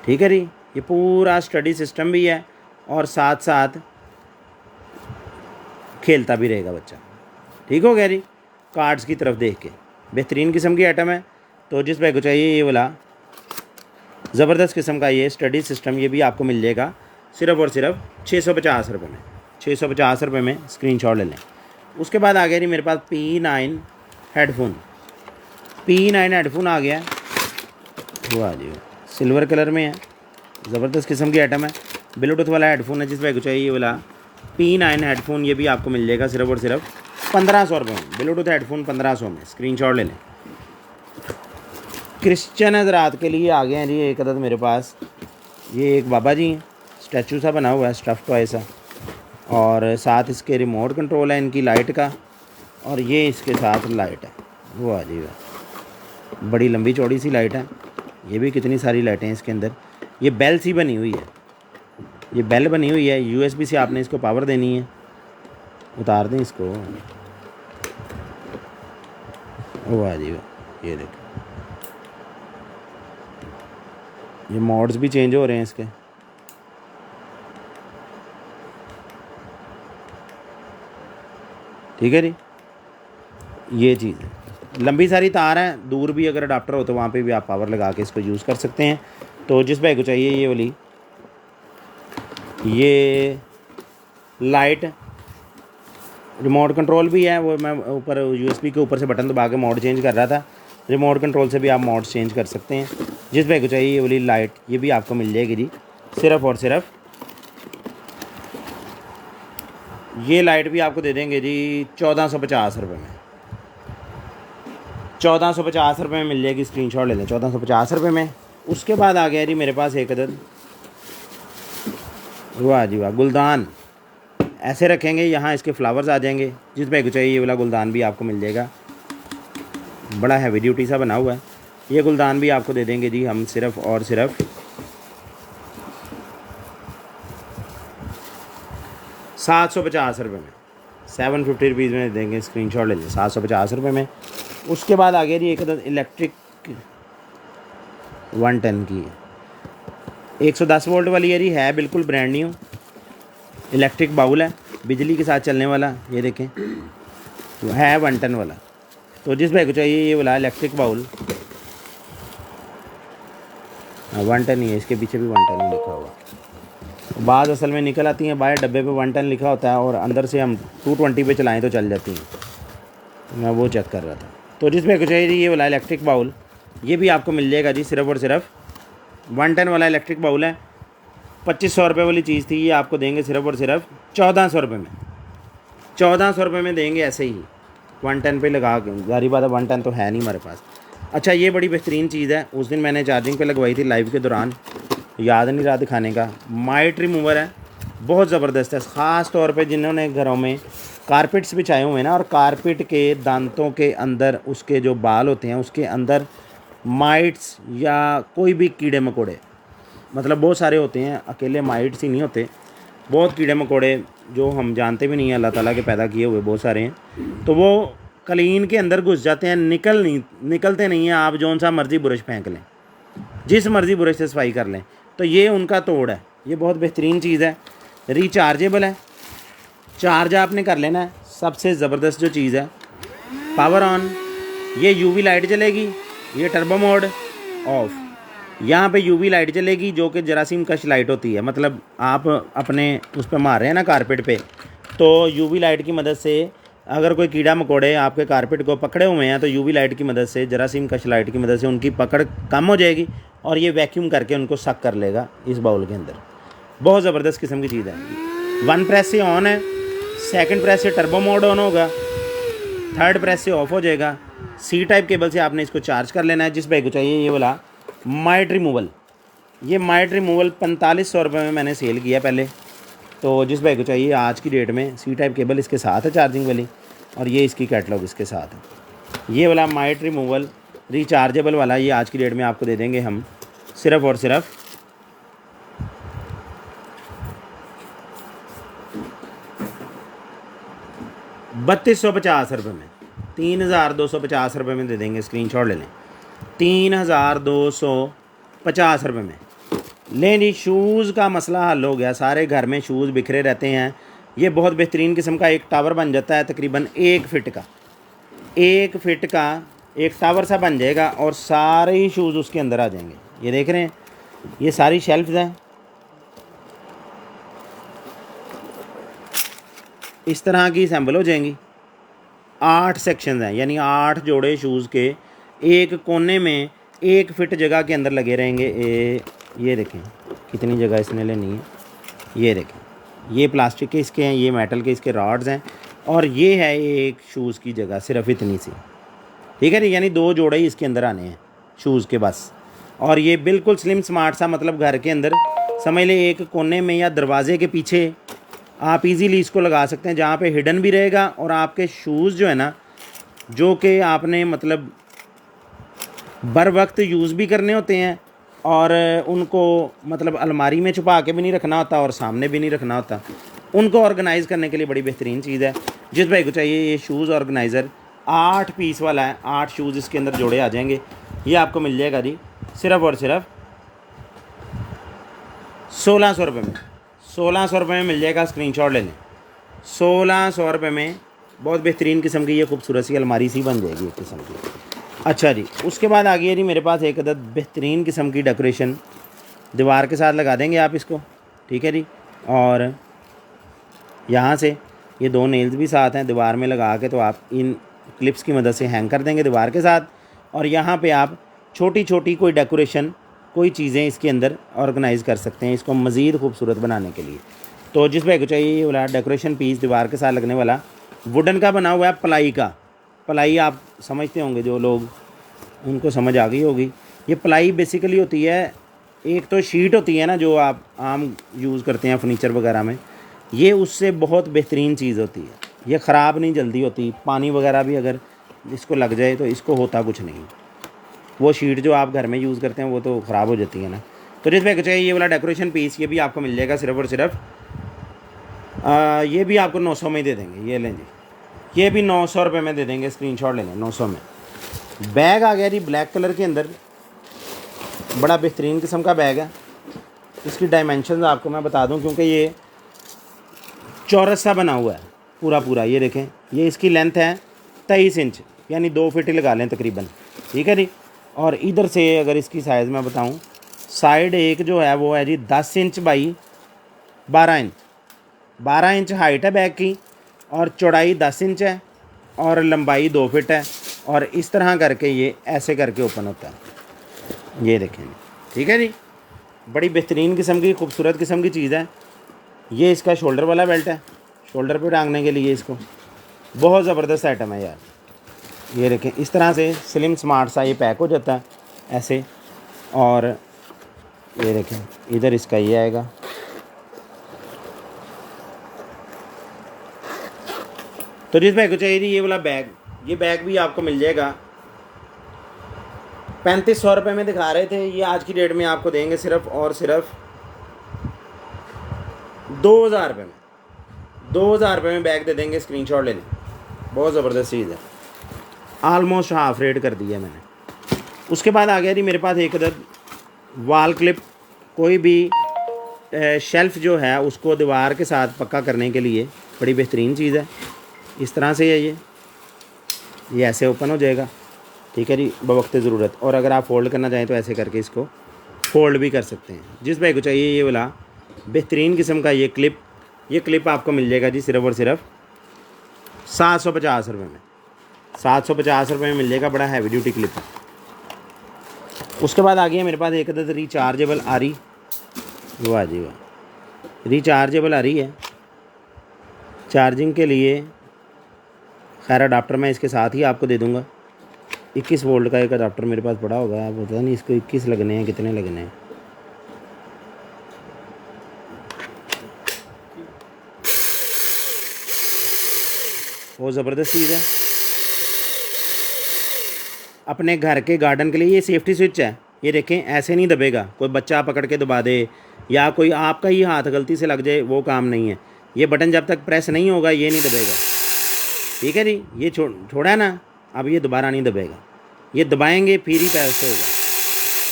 ठीक है जी, ये पूरा स्टडी सिस्टम भी है और साथ साथ खेलता भी रहेगा बच्चा। ठीक हो गया जी। कार्ड्स की तरफ देख के बेहतरीन किस्म की आइटम है। तो जिस भाई को चाहिए ये वाला ज़बरदस्त किस्म का ये स्टडी सिस्टम, ये भी आपको मिल जाएगा सिर्फ और सिर्फ 650 रुपये में। 650 रुपये में स्क्रीनशॉट ले लें। उसके बाद आ गया जी मेरे पास P9 हेडफोन। P9 हेडफोन आ गया, वाह जी, सिल्वर कलर में है, ज़बरदस्त किस्म की आइटम है। ब्लूटूथ वाला हेडफोन है। जिस भाई को चाहिए ये वाला P9 हेडफोन, ये भी आपको मिल जाएगा सिर्फ और सिर्फ 1500 रुपये में। ब्लूटूथ हेडफोन 1500 में। स्क्रीनशॉट ले लें। क्रिश्चियन हज़रात के लिए आ गए हैं जी एक अदद मेरे पास। ये एक बाबा जी हैं, स्टैचू सा बना हुआ है, स्टफ़ टॉय सा, और साथ इसके रिमोट कंट्रोल है इनकी लाइट का, और ये इसके साथ लाइट है। वाह जी वाह, बड़ी लंबी चौड़ी सी लाइट है। ये भी कितनी सारी लाइटें हैं इसके अंदर। ये बेल सी बनी हुई है, ये बेल बनी हुई है। USB से आपने इसको पावर देनी है। उतार दें इसको। वाह जी वाह, ये देखो, ये मोड्स भी चेंज हो रहे हैं इसके। ठीक है जी, ये चीज़ है। लंबी सारी तार है, दूर भी अगर अडाप्टर हो तो वहाँ पे भी आप पावर लगा के इसको यूज़ कर सकते हैं। तो जिस भाई को चाहिए ये वाली ये लाइट रिमोट कंट्रोल भी है, वो मैं ऊपर यूएसबी के ऊपर से बटन दबा के मोड चेंज कर रहा था। रिमोट कंट्रोल से भी आप मोड चेंज कर सकते हैं। जिस भाई को चाहिए ये वाली लाइट, ये भी आपको मिल जाएगी जी सिर्फ़ और सिर्फ। ये लाइट भी आपको दे देंगे जी 1450 रुपये में। 1450 रुपये में मिल जाएगी, स्क्रीनशॉट ले लें 1450 रुपये में। उसके बाद आ गया जी मेरे पास एक अदद, वाह जी वाह, गुलदान। ऐसे रखेंगे, यहाँ इसके फ्लावर्स आ जाएंगे। जिस भाई को चाहिए ये वाला गुलदान भी आपको मिल जाएगा, बड़ा हैवी ड्यूटी सा बना हुआ है। ये गुलदान भी आपको दे देंगे जी हम सिर्फ़ और सिर्फ 750 रुपये में, 750 रुपीज़ में देंगे। स्क्रीनशॉट ले लें 750 रुपये में। उसके बाद आ गया जी एक अदद इलेक्ट्रिक 110 की 110 वोल्ट वाली है जी, है बिल्कुल ब्रांड न्यू। इलेक्ट्रिक बाउल है, बिजली के साथ चलने वाला। ये देखें, तो है 110 वाला। तो जिस भाई को चाहिए ये वाला इलेक्ट्रिक बाउल, 110 ही है, इसके पीछे भी 110 ही लिखा हुआ। बाद असल में निकल आती हैं बाहर, डब्बे पे 110 लिखा होता है और अंदर से हम 220 पे चलाएं तो चल जाती हैं। मैं वो चेक कर रहा था। तो जिस भाई को चाहिए ये वाला इलेक्ट्रिक बाउल, ये भी आपको मिल जाएगा जी सिर्फ़ और सिर्फ 110 वाला इलेक्ट्रिक बाउल है। 2500 रुपये वाली चीज़ थी, ये आपको देंगे सिर्फ़ और सिर्फ 1400 रुपये में। 1400 रुपये में देंगे ऐसे ही 110 पे लगा के। जारी बात है 110 तो है नहीं हमारे पास। अच्छा, ये बड़ी बेहतरीन चीज़ है, उस दिन मैंने चार्जिंग पे लगवाई थी लाइव के दौरान, याद नहीं रहा दिखाने का। माइट रिमूवर है, बहुत ज़बरदस्त है। ख़ास तौर पे जिन्होंने घरों में कारपेट्स बिछाए हुए हैं ना, और कारपेट के दांतों के अंदर उसके जो बाल होते हैं उसके अंदर माइट्स या कोई भी कीड़े मकोड़े, मतलब बहुत सारे होते हैं, अकेले माइट्स ही नहीं होते, बहुत कीड़े मकोड़े जो हम जानते भी नहीं हैं, अल्लाह ताला के पैदा किए हुए बहुत सारे हैं। तो वो कलीन के अंदर घुस जाते हैं, निकलते नहीं हैं। आप जौन सा मर्ज़ी ब्रश फेंक लें, जिस मर्ज़ी ब्रश से सफाई कर लें, तो ये उनका तोड़ है। ये बहुत बेहतरीन चीज़ है, रिचार्जेबल है, चार्ज आपने कर लेना है। सबसे ज़बरदस्त जो चीज़ है, पावर ऑन, ये यूवी लाइट जलेगी, ये टर्बो मोड ऑफ। यहाँ पे यूवी लाइट चलेगी जो कि जरासीम कश लाइट होती है, मतलब आप अपने उस पर मार रहे हैं ना कारपेट पे, तो यूवी लाइट की मदद से अगर कोई कीड़ा मकोड़े आपके कारपेट को पकड़े हुए हैं तो यूवी लाइट की मदद से, जरासीम कश लाइट की मदद से उनकी पकड़ कम हो जाएगी और ये वैक्यूम करके उनको सक कर लेगा इस बाउल के अंदर। बहुत ज़बरदस्त किस्म की चीज़ है। 1 प्रेस से ऑन है, 2nd प्रेस से टर्बो मोड ऑन होगा, 3rd प्रेस से ऑफ हो जाएगा। सी टाइप केबल से आपने इसको चार्ज कर लेना है। जिस भाई को चाहिए ये वाला माइट रिमूवल, ये माइट रिमूवल 4500 रुपये में मैंने सेल किया पहले। तो जिस भाई को चाहिए आज की डेट में, सी टाइप केबल इसके साथ है चार्जिंग वाली, और ये इसकी कैटलॉग इसके साथ है। ये वाला माइट रिमूवल रिचार्जेबल वाला, ये आज की डेट में आपको दे देंगे हम सिर्फ़ और सिर्फ 3250 रुपये में, 3250 रुपये में दे देंगे। स्क्रीनशॉट ले लें, 3250 रुपये में। लें जी, शूज़ का मसला हल हो गया। सारे घर में शूज़ बिखरे रहते हैं। ये बहुत बेहतरीन किस्म का एक टावर बन जाता है, तकरीबन 1 फिट का, 1 फिट का एक टावर सा बन जाएगा और सारे ही शूज़ उसके अंदर आ जाएंगे। ये देख रहे हैं, ये सारी शेल्फ्स हैं, इस तरह की असेंबल हो जाएंगी। 8 सेक्शन हैं, यानी 8 जोड़े शूज़ के एक कोने में 1 फिट जगह के अंदर लगे रहेंगे। ये देखें कितनी जगह इसने लेनी है। ये देखें, ये प्लास्टिक के इसके हैं, ये मेटल के इसके रॉड्स हैं, और ये है एक शूज़ की जगह सिर्फ इतनी सी, ठीक है जी। यानी 2 जोड़े ही इसके अंदर आने हैं शूज़ के बस। और ये बिल्कुल स्लिम स्मार्ट सा, मतलब घर के अंदर समझ लें एक कोने में या दरवाजे के पीछे आप इजीली इसको लगा सकते हैं, जहाँ पे हिडन भी रहेगा और आपके शूज़ जो है ना, जो कि आपने मतलब बर वक्त यूज़ भी करने होते हैं और उनको मतलब अलमारी में छुपा के भी नहीं रखना होता और सामने भी नहीं रखना होता, उनको ऑर्गेनाइज़ करने के लिए बड़ी बेहतरीन चीज़ है। जिस भाई को चाहिए ये शूज़ ऑर्गेनाइज़र 8 पीस वाला है, 8 शूज़ इसके अंदर जोड़े आ जाएंगे। ये आपको मिल जाएगा जी सिर्फ़ और सिर्फ 1600 रुपये में। 1600 रुपये में मिल जाएगा, स्क्रीनशॉट ले लें। 1600 रुपये में बहुत बेहतरीन किस्म की ये खूबसूरत सी अलमारी सी बन जाएगी एक किस्म की। अच्छा जी, उसके बाद आ गई है जी मेरे पास एक अदद बेहतरीन किस्म की डेकोरेशन, दीवार के साथ लगा देंगे आप इसको, ठीक है जी। और यहाँ से ये 2 नेल्स भी साथ हैं, दीवार में लगा के तो आप इन क्लिप्स की मदद से हैंग कर देंगे दीवार के साथ। और यहाँ पे आप छोटी छोटी कोई डेकोरेशन, कोई चीज़ें इसके अंदर ऑर्गेनाइज़ कर सकते हैं इसको मज़ीद खूबसूरत बनाने के लिए। तो जिस भाई को चाहिए ये वाला डेकोरेशन पीस दीवार के साथ लगने वाला, वुडन का बना हुआ है, प्लाई का। प्लाई आप समझते होंगे, जो लोग उनको समझ आ गई होगी। ये प्लाई बेसिकली होती है, एक तो शीट होती है ना जो आप आम यूज़ करते हैं फर्नीचर वगैरह में, ये उससे बहुत बेहतरीन चीज़ होती है। ये ख़राब नहीं जल्दी होती, पानी वगैरह भी अगर इसको लग जाए तो इसको होता कुछ नहीं। वो शीट जो आप घर में यूज़ करते हैं वो तो ख़राब हो जाती है ना। तो जिस भाई को चाहिए ये वाला डेकोरेशन पीस, ये भी आपको मिल जाएगा सिर्फ़ और सिर्फ ये भी आपको 900 में ही दे देंगे। ये लें जी, ये भी 900 रुपये में दे देंगे, स्क्रीनशॉट ले लें 900 में। बैग आ गया जी ब्लैक कलर के अंदर, बड़ा बेहतरीन किस्म का बैग है। इसकी डायमेंशन आपको मैं बता दूं, क्योंकि ये चौरस सा बना हुआ है पूरा पूरा। ये देखें, ये इसकी लेंथ है 23 इंच, यानी 2 फीट ही लगा लें तकरीबन, ठीक है जी। और इधर से अगर इसकी साइज़ मैं बताऊं, साइड एक जो है वो है जी 10 inch by 12 inch. 12 inch height है बैग की, और चौड़ाई 10 इंच है, और लंबाई 2 फीट है। और इस तरह करके ये ऐसे करके ओपन होता है। ये देखें, ठीक है जी, बड़ी बेहतरीन किस्म की खूबसूरत किस्म की चीज़ है। ये इसका शोल्डर वाला बेल्ट है, शोल्डर पे टांगने के लिए। इसको बहुत ज़बरदस्त आइटम है यार। ये देखें, इस तरह से स्लिम स्मार्ट सा ये पैक हो जाता है ऐसे। और ये देखें, इधर इसका ये आएगा। तो जिस बैग को चाहिए ये वाला बैग, ये बैग भी आपको मिल जाएगा। 3500 रुपये में दिखा रहे थे, ये आज की डेट में आपको देंगे सिर्फ़ और सिर्फ 2000 रुपये में। 2000 रुपये में बैग दे देंगे, स्क्रीनशॉट ले लें। बहुत ज़बरदस्त चीज़ है, आलमोस्ट हाफ रेट कर दिया मैंने। उसके बाद आ गया जी मेरे पास एक अदद वाल क्लिप। कोई भी शेल्फ़ जो है उसको दीवार के साथ पक्का करने के लिए बड़ी बेहतरीन चीज़ है। इस तरह से है ये ऐसे ओपन हो जाएगा, ठीक है जी, बवक्त ज़रूरत। और अगर आप फोल्ड करना चाहें तो ऐसे करके इसको फोल्ड भी कर सकते हैं। जिस भाई को चाहिए ये वाला बेहतरीन किस्म का ये क्लिप आपको मिल जाएगा जी सिर्फ़ और सिर्फ 750 रुपये में। 750 रुपये में मिल जाएगा, बड़ा हैवी ड्यूटी क्लिप है। उसके बाद आ गया मेरे पास एक अदद रिचार्जेबल आरी। वाह जी वाह, रिचार्जेबल आरी है चार्जिंग के लिए। खैर अडाप्टर मैं इसके साथ ही आपको दे दूंगा। 21 वोल्ट का एक अडाप्टर मेरे पास पड़ा होगा, आप पता नहीं इसको 21 लगने हैं, कितने लगने हैं। वो ज़बरदस्त चीज़ है अपने घर के गार्डन के लिए। ये सेफ्टी स्विच है, ये देखें ऐसे नहीं दबेगा, कोई बच्चा पकड़ के दबा दे या कोई आपका ही हाथ गलती से लग जाए, वो काम नहीं है। ये बटन जब तक प्रेस नहीं होगा ये नहीं दबेगा, ठीक है जी। ये छोड़ा है ना, अब ये दोबारा नहीं दबेगा। ये दबाएंगे फिर ही प्रेस होगा,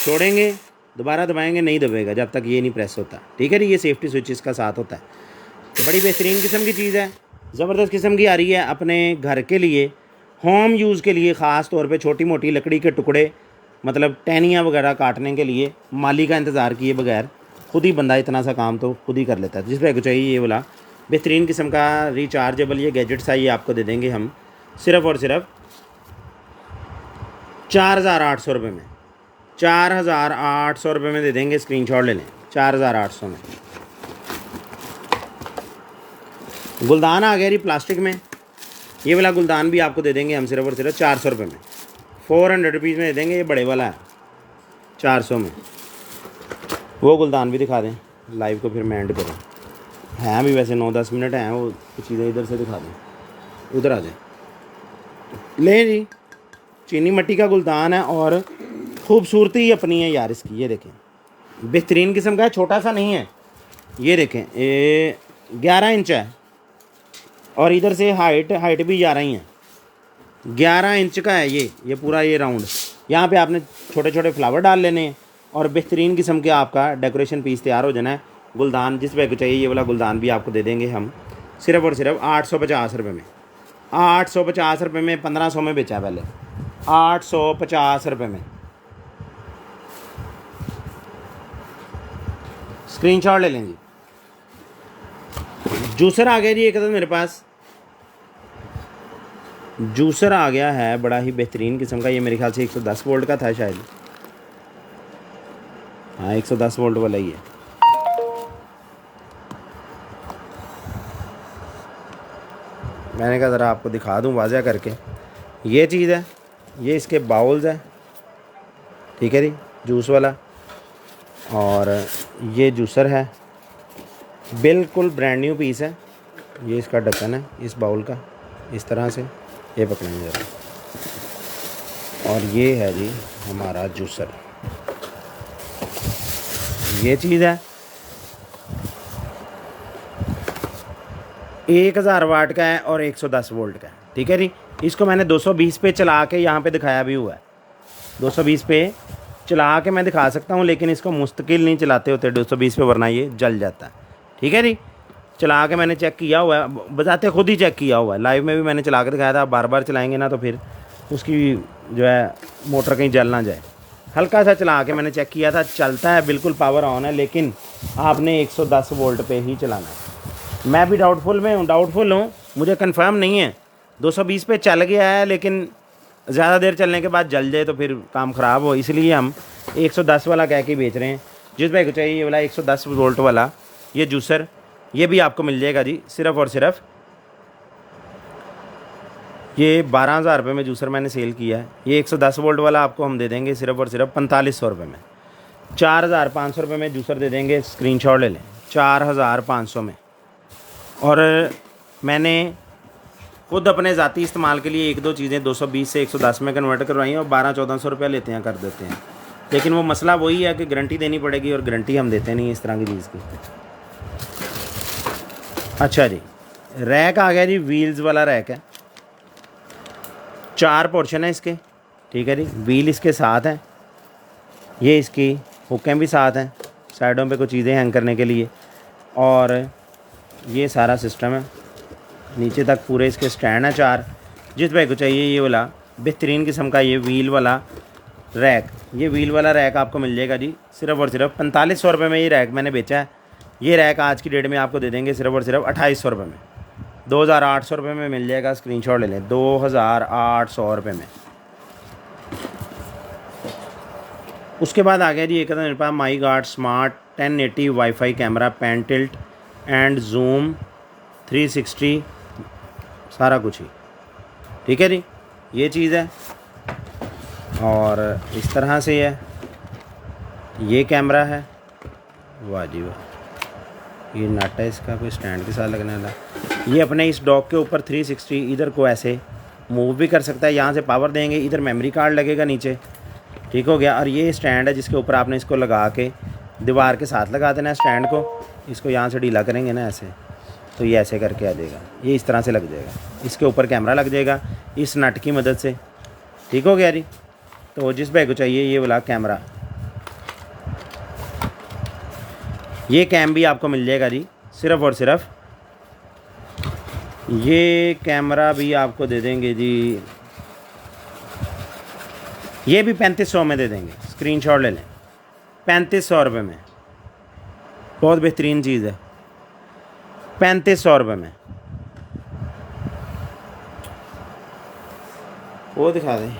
छोड़ेंगे दोबारा दबाएंगे नहीं दबेगा जब तक ये नहीं प्रेस होता, ठीक है जी। ये सेफ्टी स्विच इसका साथ होता है। बड़ी बेहतरीन किस्म की चीज़ है, ज़बरदस्त किस्म की आ रही है अपने घर के लिए, होम यूज़ के लिए। ख़ास तौर पे छोटी मोटी लकड़ी के टुकड़े, मतलब टहनियाँ वगैरह काटने के लिए माली का इंतज़ार किए बगैर खुद ही बंदा इतना सा काम तो खुद ही कर लेता है। जिस भाई को चाहिए ये वाला बेहतरीन किस्म का रिचार्जेबल ये गैजेट्स है, ये आपको दे देंगे हम सिर्फ़ और सिर्फ 4800 रुपये में। 4800 रुपये में दे देंगे, स्क्रीनशॉट ले लें। 4800 में गुलदान आ गया जी प्लास्टिक में। ये वाला गुलदान भी आपको दे देंगे हम सिर्फ और सिर्फ 400 रुपये में। 400 रुपीज़ में दे देंगे, ये बड़े वाला है 400 में। वो गुलदान भी दिखा दें लाइव को, फिर मैं एंड करूँ। हैं भी वैसे 9-10 मिनट हैं, वो कुछ चीज़ें इधर से दिखा दें, उधर आ जाए। लें जी, चीनी मिट्टी का गुलदान है और खूबसूरती ही अपनी है यार इसकी। ये देखें बेहतरीन किस्म का है, छोटा सा नहीं है। ये देखें ये 11 इंच है, और इधर से हाइट भी 11 ही है। 11 इंच का है ये पूरा ये राउंड। यहाँ पे आपने छोटे छोटे फ्लावर डाल लेने हैं और बेहतरीन किस्म के आपका डेकोरेशन पीस तैयार हो जाना है। गुलदान जिस पे को चाहिए ये वाला गुलदान भी आपको दे देंगे हम सिर्फ और सिर्फ 850 रुपये में। 850 रुपये में 1500 में बेचा पहले, 850 रुपये में। स्क्रीनशॉट ले लेंगे। जूसर आ गया जी एक मेरे पास, जूसर आ गया है बड़ा ही बेहतरीन किस्म का। ये मेरे ख्याल से 110 वोल्ट का था शायद। हाँ 110 वोल्ट वाला ही है। मैंने कहा ज़रा आपको दिखा दूँ वाज़ा करके। ये चीज़ है, ये इसके बाउल्स है, ठीक है जी, जूस वाला। और ये जूसर है, बिल्कुल ब्रांड न्यू पीस है। ये इसका ढक्कन है इस बाउल का, इस तरह से ये पकड़ेंगे ज़रा। और ये है जी हमारा जूसर। ये चीज़ है 1000 वाट का है और 110 वोल्ट का है, ठीक है जी। इसको मैंने 220 पे चला के यहाँ पे दिखाया भी हुआ है। 220 पे चला के मैं दिखा सकता हूँ, लेकिन इसको मुस्तकिल नहीं चलाते होते 220 पे, वरना ये जल जाता है, ठीक है जी। चला के मैंने चेक किया हुआ है, बजाते खुद ही चेक किया हुआ है। लाइव में भी मैंने चला के दिखाया था। बार बार चलाएंगे ना तो फिर उसकी जो है मोटर कहीं जल ना जाए। हल्का सा चला के मैंने चेक किया था, चलता है, बिल्कुल पावर ऑन है, लेकिन आपने 110 वोल्ट पे ही चलाना है। मैं भी डाउटफुल हूँ, मुझे कंफर्म नहीं है। 220 पे चल गया है, लेकिन ज़्यादा देर चलने के बाद जल जाए तो फिर काम ख़राब हो, इसलिए हम 110 वाला कह के बेच रहे हैं। जिस भाई को चाहिए ये वाला 110 वोल्ट वाला ये जूसर, ये भी आपको मिल जाएगा जी सिर्फ़ और सिर्फ ये 12,000 रुपये में जूसर मैंने सेल किया है। ये 110 वोल्ट वाला आपको हम दे देंगे सिर्फ़ और सिर्फ 4500 रुपये में। 4,500 रुपये में जूसर दे देंगे, स्क्रीनशॉट ले लें, 4,500 में। और मैंने खुद अपने ज़ाती इस्तेमाल के लिए 1-2 चीज़ें 220 से 110 में कन्वर्ट करवाई हैं और 1200-1400 रुपये लेते हैं, कर देते हैं। लेकिन वो मसला वही है कि गारंटी देनी पड़ेगी, और गारंटी हम देते नहीं इस तरह की चीज़ की। अच्छा जी, रैक आ गया जी, व्हील्स वाला रैक है। 4 पोर्शन है इसके, ठीक है जी। व्हील इसके साथ हैं, ये इसकी हुकें भी साथ हैं, साइडों पे कुछ चीज़ें हैंग करने के लिए। और ये सारा सिस्टम है, नीचे तक पूरे इसके स्टैंड हैं 4। जिस भाई को चाहिए ये वाला बेहतरीन किस्म का ये व्हील वाला रैक, ये व्हील वाला रैक आपको मिल जाएगा जी सिर्फ़ और सिर्फ 4500 रुपये में। ये रैक मैंने बेचा है। ये रैक आज की डेट में आपको दे देंगे सिर्फ़ और सिर्फ 2800 रुपये में। 2800 रुपये में मिल जाएगा, स्क्रीनशॉट ले लें, 2800 रुपये में। उसके बाद आ गया जी एक मेरे पास my guard smart 1080 WiFi camera, pan tilt and zoom 360, सारा कुछ ही, ठीक है जी। ये चीज़ है, और इस तरह से है। ये कैमरा है, वाह जी वाह। ये नट है इसका, कोई स्टैंड के साथ लगने वाला। ये अपने इस डॉक के ऊपर 360 इधर को ऐसे मूव भी कर सकता है। यहाँ से पावर देंगे, इधर मेमोरी कार्ड लगेगा नीचे, ठीक हो गया। और ये स्टैंड है जिसके ऊपर आपने इसको लगा के दीवार के साथ लगा देना है स्टैंड को। इसको यहाँ से ढीला करेंगे ना ऐसे, तो ये ऐसे करके आ जाएगा, ये इस तरह से लग जाएगा। इसके ऊपर कैमरा लग जाएगा इस नट की मदद से, ठीक हो गया जी। तो जिस भाई को चाहिए ये वाला कैमरा, ये कैम भी आपको मिल जाएगा जी सिर्फ़ और सिर्फ। ये कैमरा भी आपको दे देंगे जी, ये भी 3500 में दे देंगे, स्क्रीनशॉट ले लें, 3500 रुपये में। बहुत बेहतरीन चीज़ है, 3500 रुपये में। वो दिखा दें,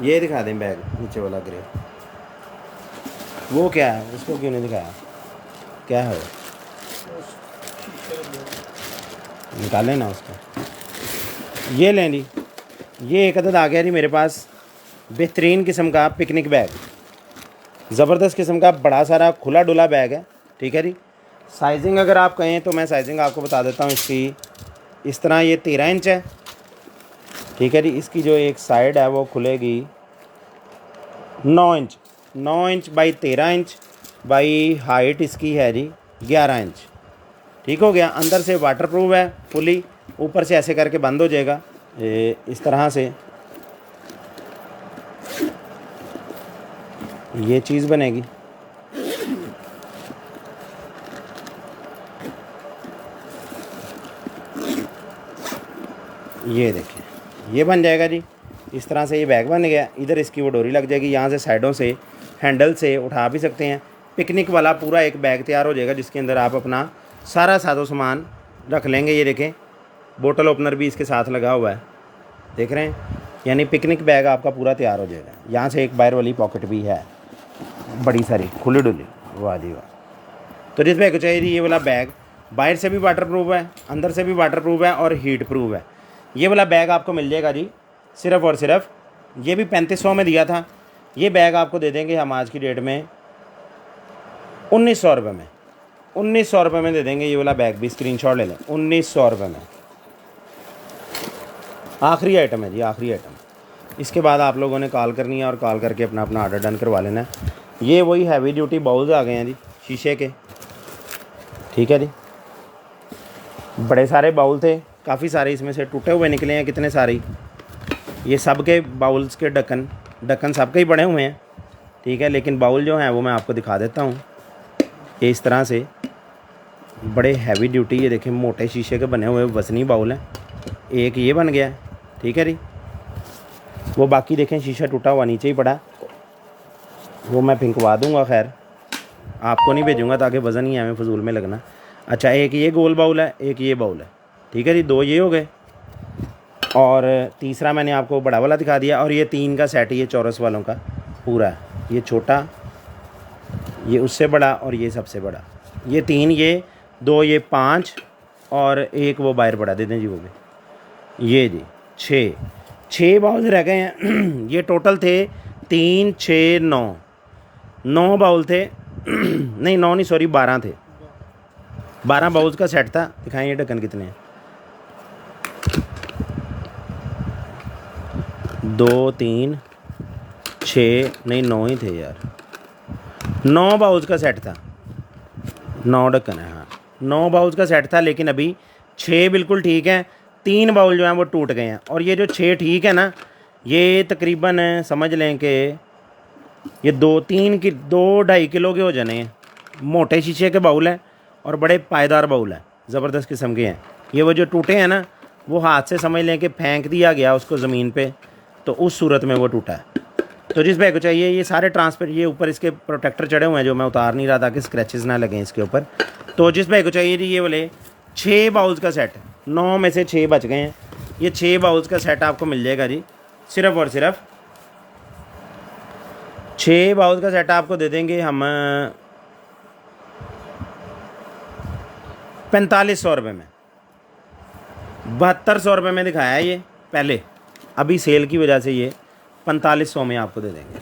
ये दिखा दें बैग नीचे वाला ग्रे। वो क्या है, उसको क्यों नहीं दिखाया, क्या है वो, निकालें ना उसको। ये लें जी, ये एक अदद आ गया जी मेरे पास, बेहतरीन किस्म का पिकनिक बैग, ज़बरदस्त किस्म का बड़ा सारा खुला डुला बैग है, ठीक है जी। साइजिंग अगर आप कहें तो मैं साइजिंग आपको बता देता हूँ इसकी। इस तरह ये 13 इंच है, ठीक है जी। इसकी जो एक साइड है वो खुलेगी 9 inch, 9 inch by 13 inch by height इसकी है जी 11 इंच, ठीक हो गया। अंदर से वाटरप्रूफ है फुली, ऊपर से ऐसे करके बंद हो जाएगा इस तरह से, ये चीज़ बनेगी। ये देखिए, ये बन जाएगा जी इस तरह से। ये बैग बन गया, इधर इसकी वो डोरी लग जाएगी, यहाँ से साइडों से हैंडल से उठा भी सकते हैं। पिकनिक वाला पूरा एक बैग तैयार हो जाएगा जिसके अंदर आप अपना सारा साजो सामान रख लेंगे। ये देखें, बोतल ओपनर भी इसके साथ लगा हुआ है, देख रहे हैं। यानी पिकनिक बैग आपका पूरा तैयार हो जाएगा। यहाँ से एक बाहर वाली पॉकेट भी है बड़ी सारी खुली डुली, वाह जी वाह। तो जिस बैग को चाहिए ये वाला बैग बाहर से भी वाटर प्रूफ है, अंदर से भी वाटर प्रूफ है और हीट प्रूफ है। ये वाला बैग आपको मिल जाएगा जी सिर्फ़ और सिर्फ, ये भी 3500 में दिया था, ये बैग आपको दे देंगे हम आज की डेट में 1900 रुपये में। 1900 रुपये में दे देंगे ये वाला बैग भी, स्क्रीनशॉट ले लें। 1900 रुपये में आखिरी आइटम है जी, आखिरी आइटम। इसके बाद आप लोगों ने कॉल करनी है और कॉल करके अपना अपना ऑर्डर डन करवा लेना है। ये वही हैवी ड्यूटी बाउल्स आ गए हैं जी शीशे के, ठीक है जी। बड़े सारे बाउल थे, काफ़ी सारे इसमें से टूटे हुए निकले हैं, कितने सारे। ये सब के बाउल्स के ढक्कन सब के ही बड़े हुए हैं, ठीक है। लेकिन बाउल जो हैं वो मैं आपको दिखा देता हूँ। ये इस तरह से बड़े हैवी ड्यूटी, ये देखें मोटे शीशे के बने हुए वज़नी बाउल हैं। एक ये बन गया है, ठीक है जी। वो बाकी देखें शीशा टूटा हुआ नीचे ही पड़ा, वो मैं फिंकवा दूंगा, खैर आपको नहीं भेजूंगा ताकि वज़न ही हमें फजूल में लगना। अच्छा, एक ये गोल बाउल है, एक ये बाउल है, ठीक है जी। 2 ये हो गए और तीसरा मैंने आपको बड़ा वाला दिखा दिया। और ये 3 का सेट, ये चौरस वालों का पूरा, ये छोटा, ये उससे बड़ा और ये सबसे बड़ा। ये 3, ये 2, ये 5 और एक वो बाहर बड़ा दे दें जी वो भी। ये जी 6 बाउल रह गए हैं। ये टोटल थे 3, 6, 9 बाउल थे। नहीं 9 नहीं, सॉरी 12 थे। 12 बाउल्स का सेट था। दिखाएं ये ढक्कन कितने हैं। 2, 3, 6, नहीं 9 ही थे यार। 9 बाउल्स का सेट था, 9 ढक्कन है, हाँ 9 बाउल्स का सेट था। लेकिन अभी 6 बिल्कुल ठीक हैं, 3 बाउल जो हैं वो टूट गए हैं। और ये जो 6 ठीक है ना, ये तकरीबन समझ लें कि ये 2-2.5 किलो के हो जाने हैं। मोटे शीशे के बाउल हैं और बड़े पायदार बाउल हैं, ज़बरदस्त किस्म के हैं। ये वो जो टूटे हैं ना, वो हाथ से समझ लें कि फेंक दिया गया उसको ज़मीन पे, तो उस सूरत में वो टूटा है। तो जिस बैग को चाहिए, ये सारे ट्रांसपेरेंट, ये ऊपर इसके प्रोटेक्टर चढ़े हुए हैं जो मैं उतार नहीं रहा ताकि स्क्रैचेस ना लगें इसके ऊपर। तो जिस बैग को चाहिए जी ये वाले 6 बाउल्स का सेट, 9 में से 6 बच गए हैं। ये 6 बाउल्स का सेट आपको मिल जाएगा जी सिर्फ़ और सिर्फ 6 बाउल का सेट आपको दे देंगे हम 4500 रुपये में। 7200 रुपये में दिखाया है ये पहले, अभी सेल की वजह से ये 4500 में आपको दे देंगे।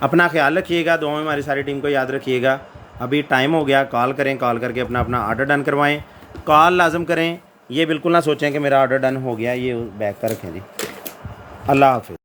अपना ख्याल रखिएगा, दुआ में हमारी सारी टीम को याद रखिएगा। अभी टाइम हो गया, कॉल करें, कॉल करके अपना अपना ऑर्डर डन करवाएं। कॉल लाजम करें, ये बिल्कुल ना सोचें कि मेरा ऑर्डर डन हो गया, ये बैग का रखें जी। अल्लाह हाफ़िज़।